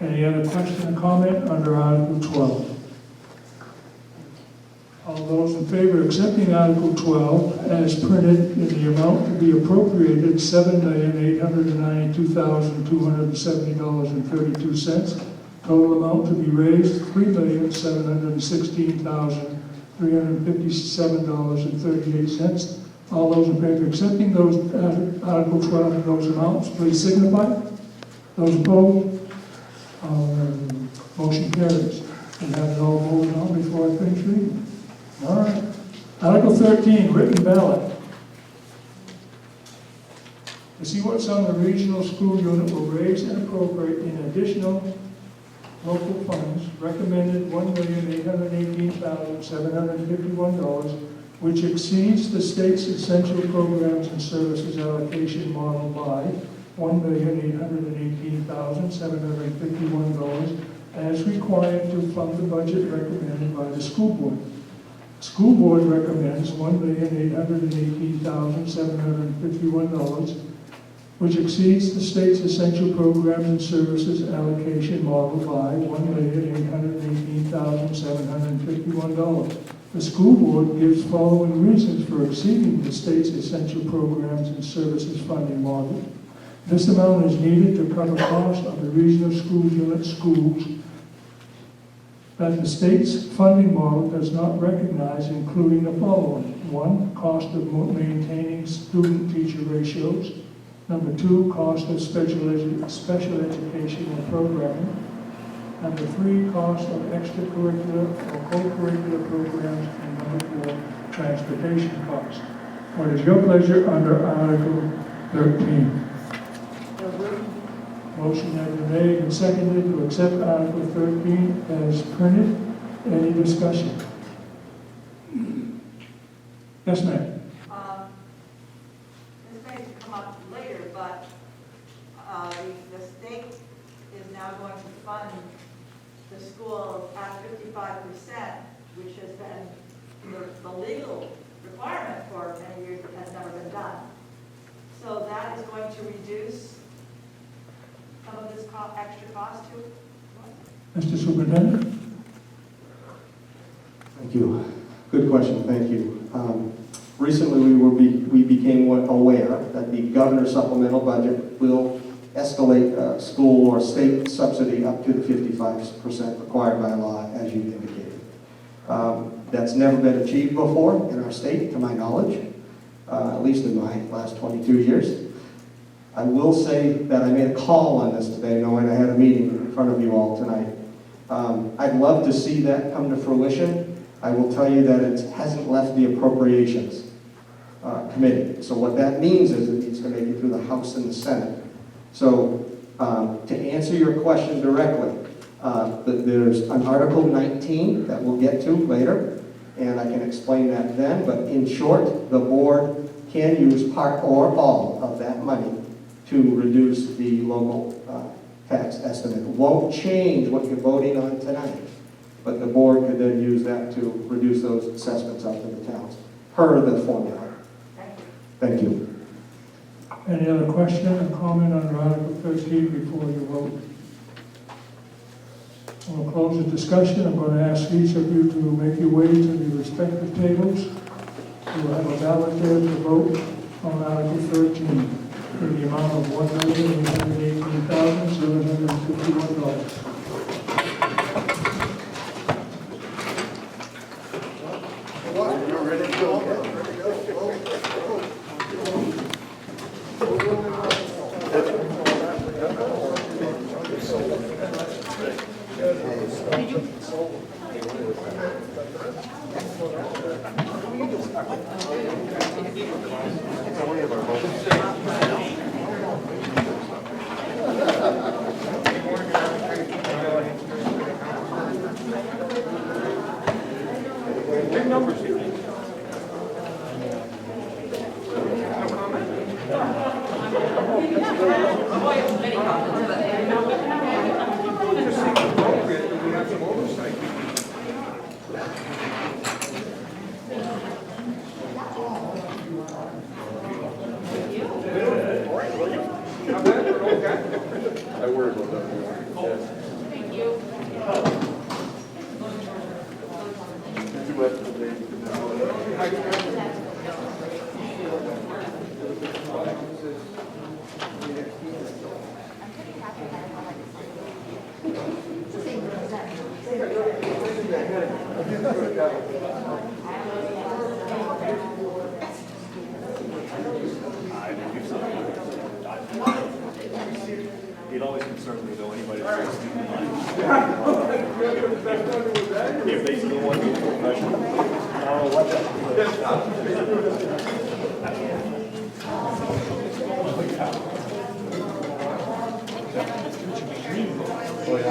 Any other question or comment under Article 12? All those in favor of accepting Article 12 as printed in the amount to be appropriated, $7,892,270.32. Total amount to be raised, $3,716,357.38. All those in favor of accepting those Article 12 and those amounts, please signify. Those opposed? Motion carries. We have it all voted on before I finish reading. All right. Article 13, written ballot. To see what sum the regional school unit will raise and appropriate in additional local funds, recommended $1,818,751, which exceeds the state's essential programs and services allocation model by $1,818,751 as required to fund the budget recommended by the school board. School board recommends $1,818,751, which exceeds the state's essential programs and services allocation model by $1,818,751. The school board gives following reasons for exceeding the state's essential programs and services funding model. This amount is needed to cover costs of the regional school unit schools that the state's funding model does not recognize, including the following. 1, cost of maintaining student-teacher ratios. Number 2, cost of special educational programming. Number 3, cost of extracurricular or co-curricular programs. And number 4, transportation costs. What is your pleasure under Article 13? Motion has been made and seconded to accept Article 13 as printed. Any discussion? Yes, ma'am. This may come up later, but the state is now going to fund the school at 55%, which has been the legal requirement for many years, but has never been done. So that is going to reduce some of this extra cost too? Mr. Superintendent? Thank you. Good question, thank you. Recently, we became aware that the governor's supplemental budget will escalate school or state subsidy up to the 55% required by law, as you indicated. That's never been achieved before in our state, to my knowledge, at least in my last 22 years. I will say that I made a call on this today, knowing I had a meeting in front of you all tonight. I'd love to see that come to fruition. I will tell you that it hasn't left the appropriations committee. So what that means is it needs to make it through the House and the Senate. So to answer your question directly, there's an Article 19 that we'll get to later, and I can explain that then. But in short, the board can use part or all of that money to reduce the local tax estimate. It won't change what you're voting on tonight, but the board could then use that to reduce those assessments out to the towns, per the formula. Thank you. Any other question or comment on Article 13 before you vote? We'll close the discussion. I'm going to ask each of you to make your way to the respective tables. You will have a ballot there to vote on Article 13 in the amount of $1,818,751. Big numbers here. Just seems appropriate that we have some oversight. I worry about that. Thank you. Too much for me. It always concerns me though, anybody that's student money. If they still want to be a professional. Oh, what the? Have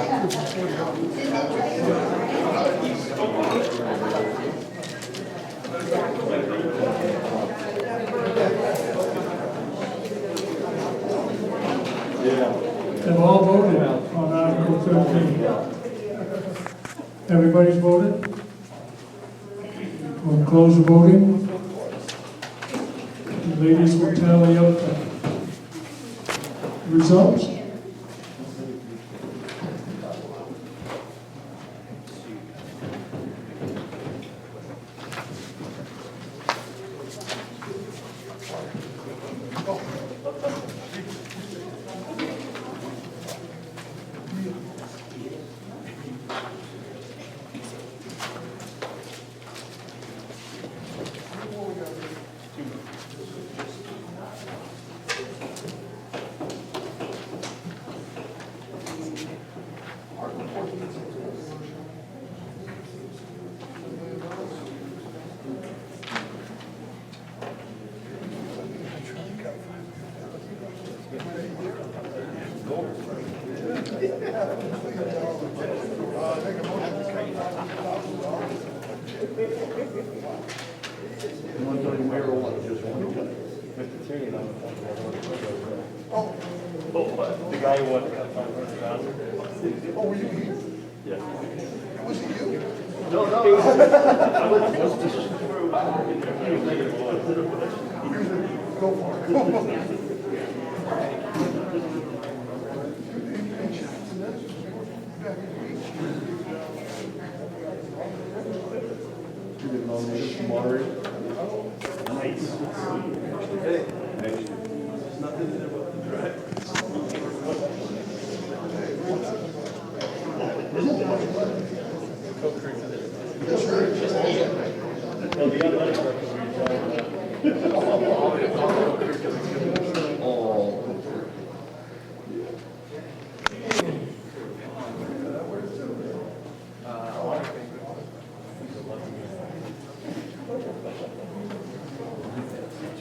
all voted on Article 13? Everybody's voted? We'll close the voting. The ladies will tally up the results. The guy who won $500,000. Oh, were you here? Yeah. Was it you? No. Go for it. You get nominated for moderator? Nice. Hey. There's nothing to do about the drive. Well, the athletic director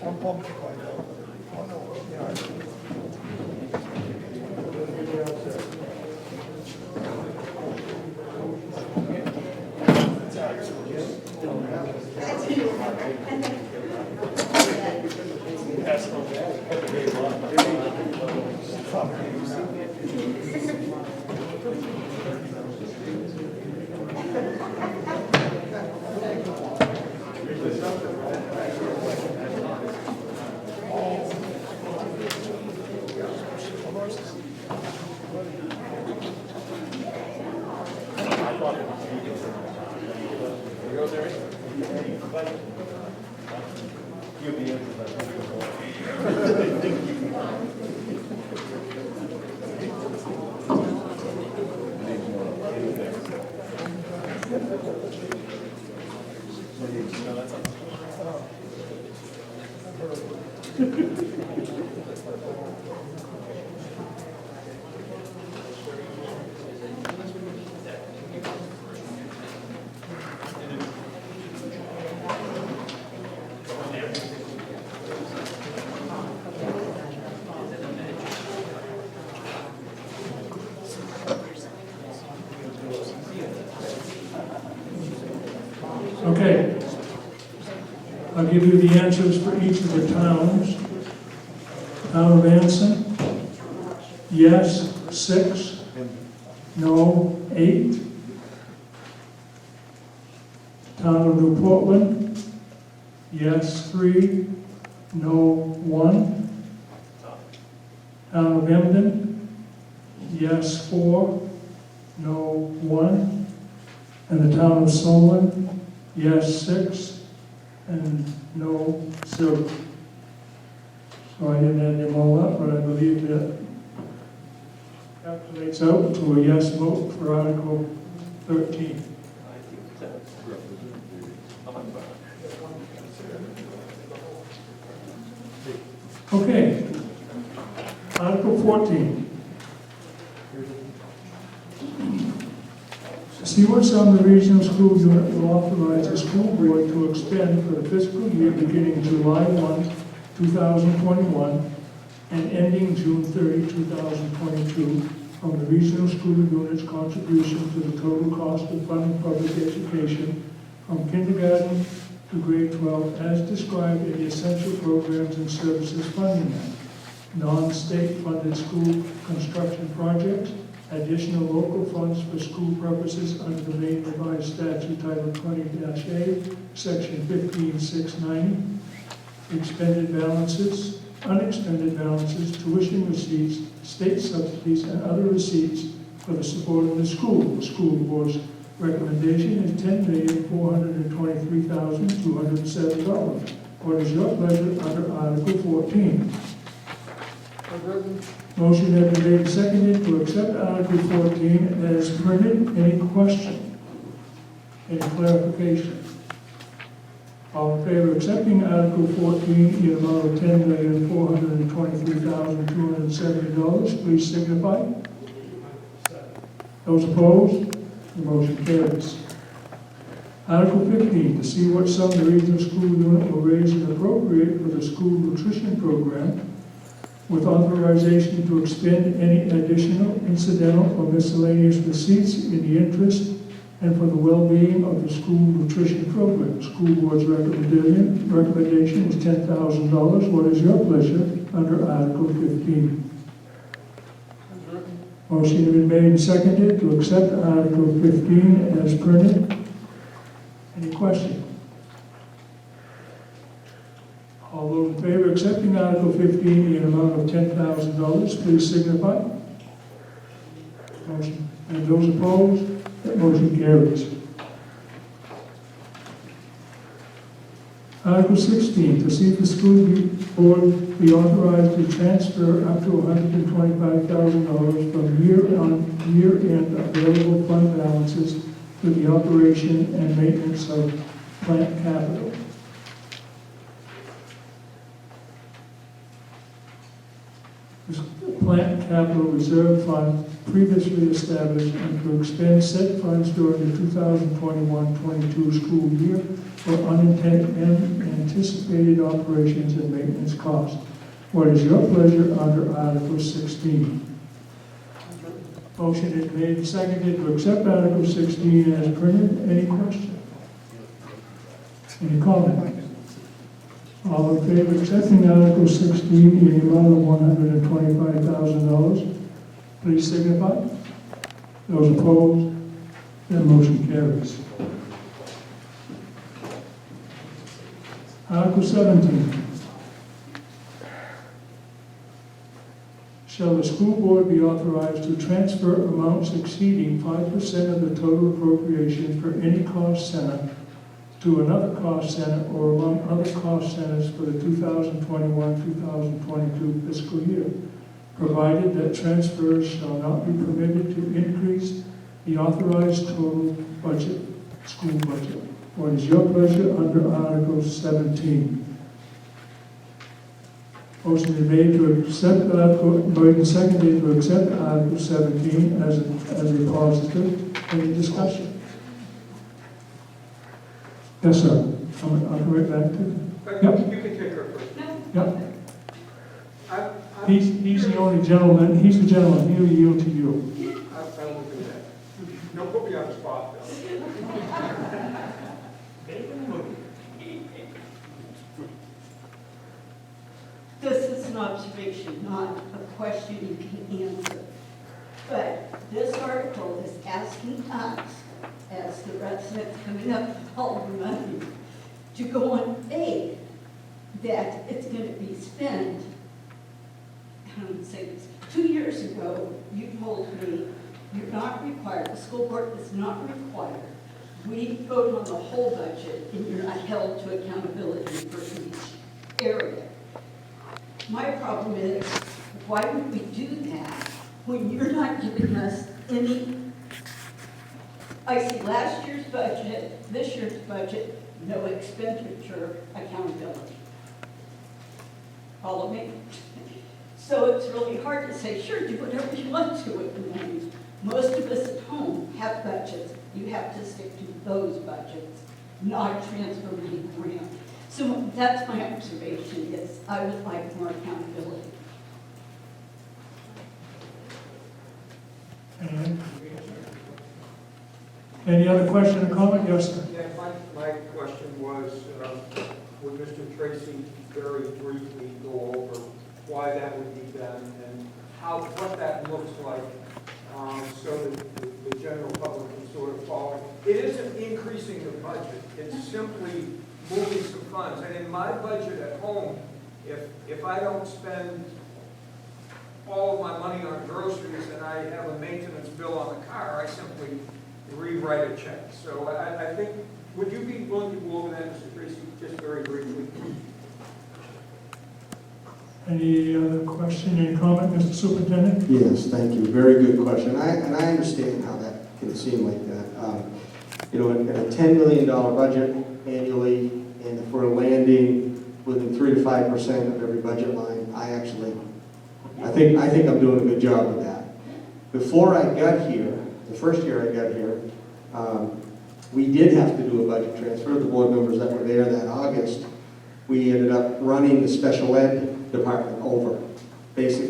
One public quiet. Oh, no. Okay. I'll give you the answers for each of the towns. Town of Anson, yes, 6, no, 8. Town of New Portland, yes, 3, no, 1. Town of Emden, yes, 4, no, 1. And the town of Solon, yes, 6, and no, 0. So I didn't add them all up, but I believe that calculates out to a yes vote for Article 13. Okay. Article 14. See what's on the regional school unit will authorize the school board to expend for the fiscal year beginning July 1, 2021 and ending June 30, 2022 from the regional school unit's contribution to the total cost of funding public education from kindergarten to grade 12 as described in the Essential Programs and Services Funding Act. Non-state funded school construction projects, additional local funds for school purposes under the Maine Revised Statute Title 20-A, Section 15690, expended balances, unexpended balances, tuition receipts, state subsidies, and other receipts for the support of the school. The school board's recommendation is $10,423,207. What is your pleasure under Article 14? Motion has been made and seconded to accept Article 14 as printed. Any question? Any clarification? All in favor of accepting Article 14 in the amount of $10,423,270, please signify. Those opposed? The motion carries. Article 15, to see what sum the regional school unit will raise and appropriate for the school nutrition program, with authorization to expend any additional, incidental, or miscellaneous receipts in the interest and for the well-being of the school nutrition program. School board's recommendation is $10,000. What is your pleasure under Article 15? Motion has been made and seconded to accept Article 15 as printed. Any question? All those in favor of accepting Article 15 in the amount of $10,000, please signify. Motion. And those opposed, that motion carries. Article 16, to see if the school board be authorized to transfer up to $125,000 from year-end available fund balances to the operation and maintenance of plant capital. This plant capital reserve fund previously established and to expend said funds during the 2021-22 school year for unanticipated operations and maintenance costs. What is your pleasure under Article 16? Motion is made and seconded to accept Article 16 as printed. Any question? Any comment? All in favor of accepting Article 16 in the amount of $125,000, please signify. Those opposed, that motion carries. Article 17. Shall the school board be authorized to transfer amounts exceeding 5% of the total appropriation for any cost center to another cost center or among other cost centers for the 2021-2022 fiscal year, provided that transfers shall not be permitted to increase the authorized total budget, school budget. What is your pleasure under Article 17? Motion is made to accept Article, made and seconded to accept Article 17 as a positive. Any discussion? Yes, sir. I'll come right back to you. Yep. You can take her first. Yep. I'm- He's the only gentleman, he's the gentleman, he'll yield to you. I will do that. Don't put me on the spot, though. This is an observation, not a question you can answer. But this article is asking us, as the residents coming up with all the money, to go on faith that it's going to be spent. I would say this, 2 years ago, you told me you're not required, the school board is not required. We vote on the whole budget and you're not held to accountability for each area. My problem is, why would we do that when you're not giving us any? I see last year's budget, this year's budget, no expenditure accountability. Follow me? So it's really hard to say, sure, do whatever you want to with the money. Most of us at home have budgets. You have to stick to those budgets, not transfer money around. So that's my observation, is I would like more accountability. Any other question or comment? Yes, sir. Yeah, my question was, would Mr. Tracy very briefly go over why that would be done and what that looks like, so that the general public can sort of follow? It isn't increasing the budget, it's simply moving some funds. And in my budget at home, if I don't spend all of my money on groceries and I have a maintenance bill on the car, I simply rewrite a check. So I think, would you be willing to go over that, Mr. Tracy, just very briefly? Any other question, any comment, Mr. Superintendent? Yes, thank you. Very good question. And I understand how that can seem like that. You know, in a $10 million budget annually, and if we're landing within 3 to 5% of every budget line, I think I'm doing a good job of that. Before I got here, the first year I got here, we did have to do a budget transfer. The board members that were there that August, we ended up running the special ed department over,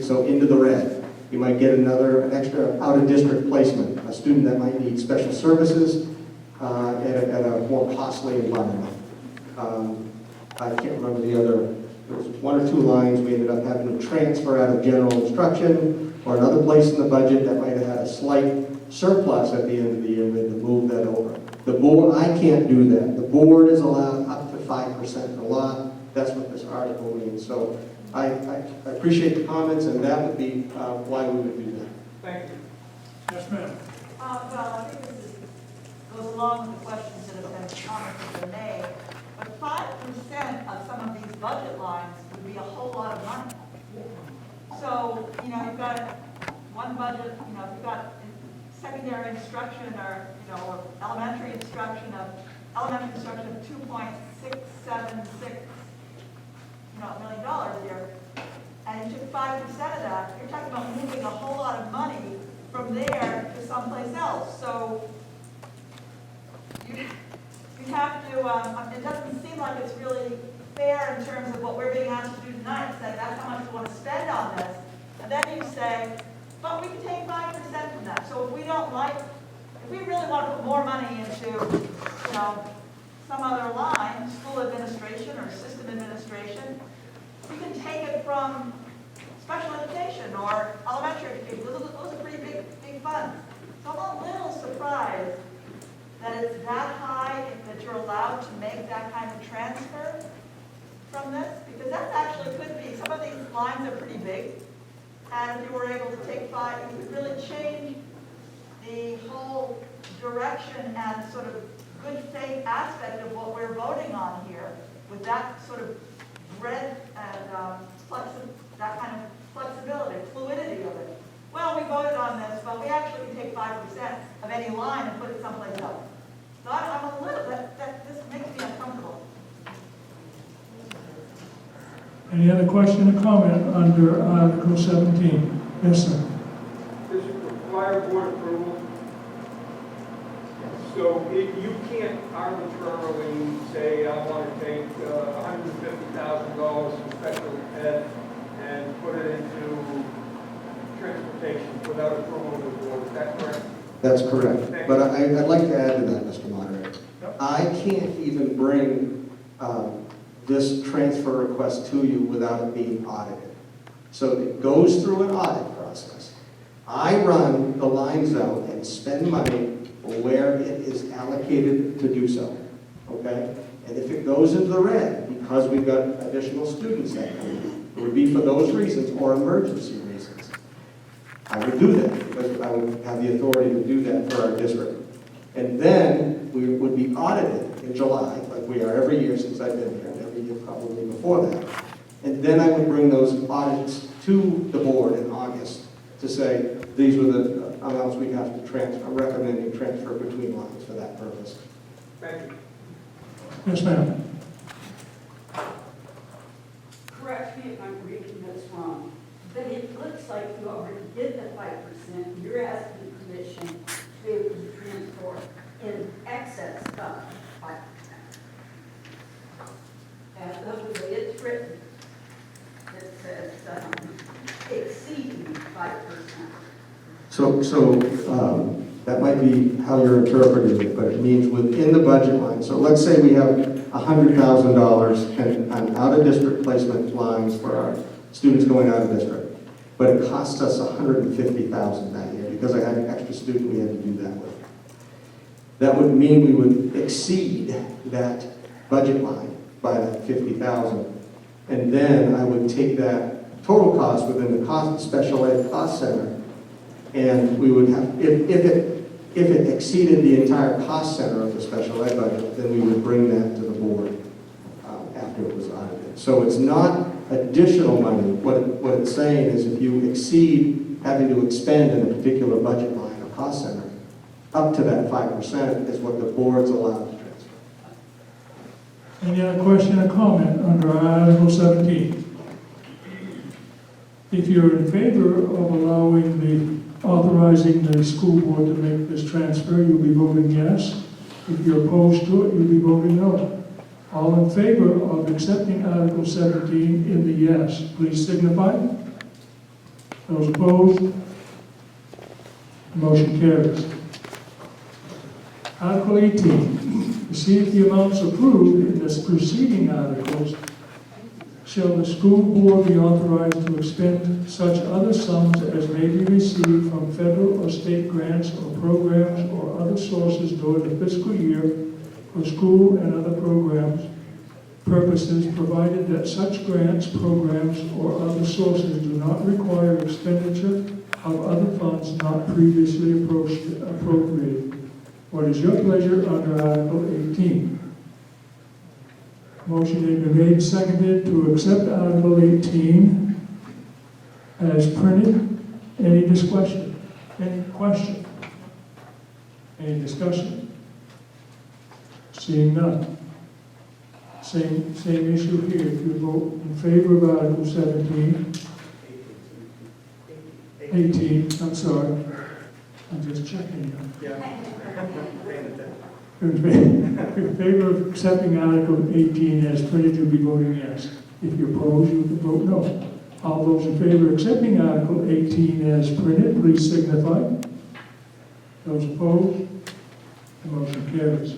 so into the red. You might get an extra out-of-district placement, a student that might need special services at a more costly environment. I can't remember the other, there was 1 or 2 lines we ended up having to transfer out of general instruction or another place in the budget that might have had a slight surplus at the end of the year. We had to move that over. The board, I can't do that. The board is allowed up to 5% a lot. That's what this article means. So I appreciate the comments, and that would be why we would do that. Thank you. Yes, ma'am. Well, I think this goes along with the questions that have been, comments that have been made. But 5% of some of these budget lines would be a whole lot of money. So, you know, you've got one budget, you know, you've got secondary instruction or, you know, or elementary instruction of 2.676, $1 million a year, and you took 5% of that, you're talking about moving a whole lot of money from there to someplace else. So you have to, it doesn't seem like it's really fair in terms of what we're being asked to do tonight, say that's how much we want to spend on this, and then you say, but we can take 5% from that. So if we don't like, if we really want to put more money into, you know, some other line, school administration or system administration, we can take it from special education or elementary education. Those are pretty big funds. So I'm a little surprised that it's that high, that you're allowed to make that kind of transfer from this, because that actually could be, some of these lines are pretty big, and if you were able to take 5, you could really change the whole direction and sort of good faith aspect of what we're voting on here, with that sort of breadth and that kind of flexibility, fluidity of it. Well, we voted on this, but we actually can take 5% of any line and put it someplace else. So I'm a little, this makes me uncomfortable. Any other question or comment under Article 17? Yes, sir. Does it require board approval? So you can't arbitrarily say, I want to take $150,000 from special ed and put it into transportation without approval of the board. Is that correct? That's correct. But I'd like to add to that, Mr. Moderator. I can't even bring this transfer request to you without it being audited. So it goes through an audit process. I run the lines out and spend money where it is allocated to do so, okay? And if it goes into the red because we've got additional students that come in, it would be for those reasons or emergency reasons. I would do that because I would have the authority to do that for our district. And then we would be audited in July, like we are every year since I've been here, and every year probably before that. And then I would bring those audits to the board in August to say, these were the amounts we have to transfer, I'm recommending transfer between lines for that purpose. Thank you. Yes, ma'am. Correct me if I'm reading this wrong, but it looks like you already did the 5%. You're asking permission to be able to transfer in excess of 5%. And the way it's written, it says exceeding 5%. That might be how you're interpreting it, but it means within the budget line. So let's say we have $100,000 on out-of-district placement lines for our students going out of district, but it costs us $150,000 that year because I had an extra student we had to do that with. That would mean we would exceed that budget line by that $50,000, and then I would take that total cost within the cost special ed cost center, and we would have, if it exceeded the entire cost center of the special ed budget, then we would bring that to the board after it was audited. So it's not additional money. What it's saying is if you exceed having to expend in a particular budget line or cost center, up to that 5% is what the board's allowed to transfer. Any other question or comment under Article 17? If you're in favor of authorizing the school board to make this transfer, you'll be voting yes. If you're opposed to it, you'll be voting no. All in favor of accepting Article 17 in the yes, please signify. Those opposed, motion carries. Article 18, to see if the amounts approved in the preceding articles shall the school board be authorized to expend such other sums as may be received from federal or state grants or programs or other sources during the fiscal year for school and other programs purposes, provided that such grants, programs, or other sources do not require expenditure of other funds not previously appropriated. What is your pleasure under Article 18? Motion has been made and seconded to accept Article 18 as printed. Any discussion? Any question? Any discussion? Seeing none. Same issue here. If you vote in favor of Article 17, 18, I'm sorry. I'm just checking. In favor of accepting Article 18 as printed, you'll be voting yes. If you oppose, you can vote no. All those in favor of accepting Article 18 as printed, please signify. Those opposed, the motion carries.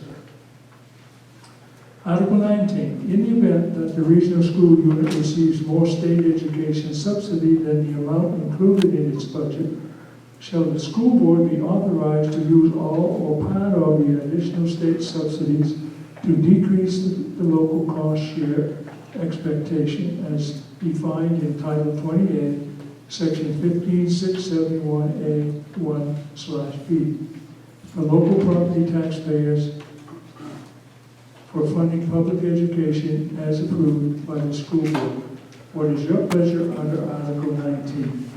Article 19, in the event that the regional school unit receives more state education subsidy than the amount included in its budget, shall the school board be authorized to use all or part of the additional state subsidies to decrease the local cost share expectation as defined in Title 28, Section 15671A1/B for local property taxpayers for funding public education as approved by the school board. What is your pleasure under Article 19?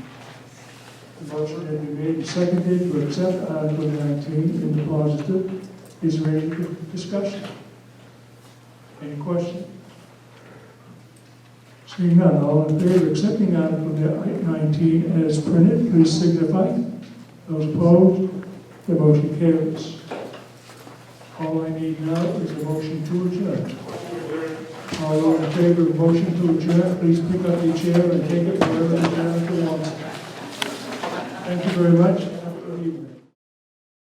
The motion has been made and seconded to accept Article 19 in the positive. Is there any discussion? Any question? Seeing none, all in favor of accepting Article 19 as printed, please signify. Those opposed, the motion carries. All I need now is a motion to adjourn. All those in favor of a motion to adjourn, please pick up your chair and take it wherever the chair wants. Thank you very much. Have a good evening.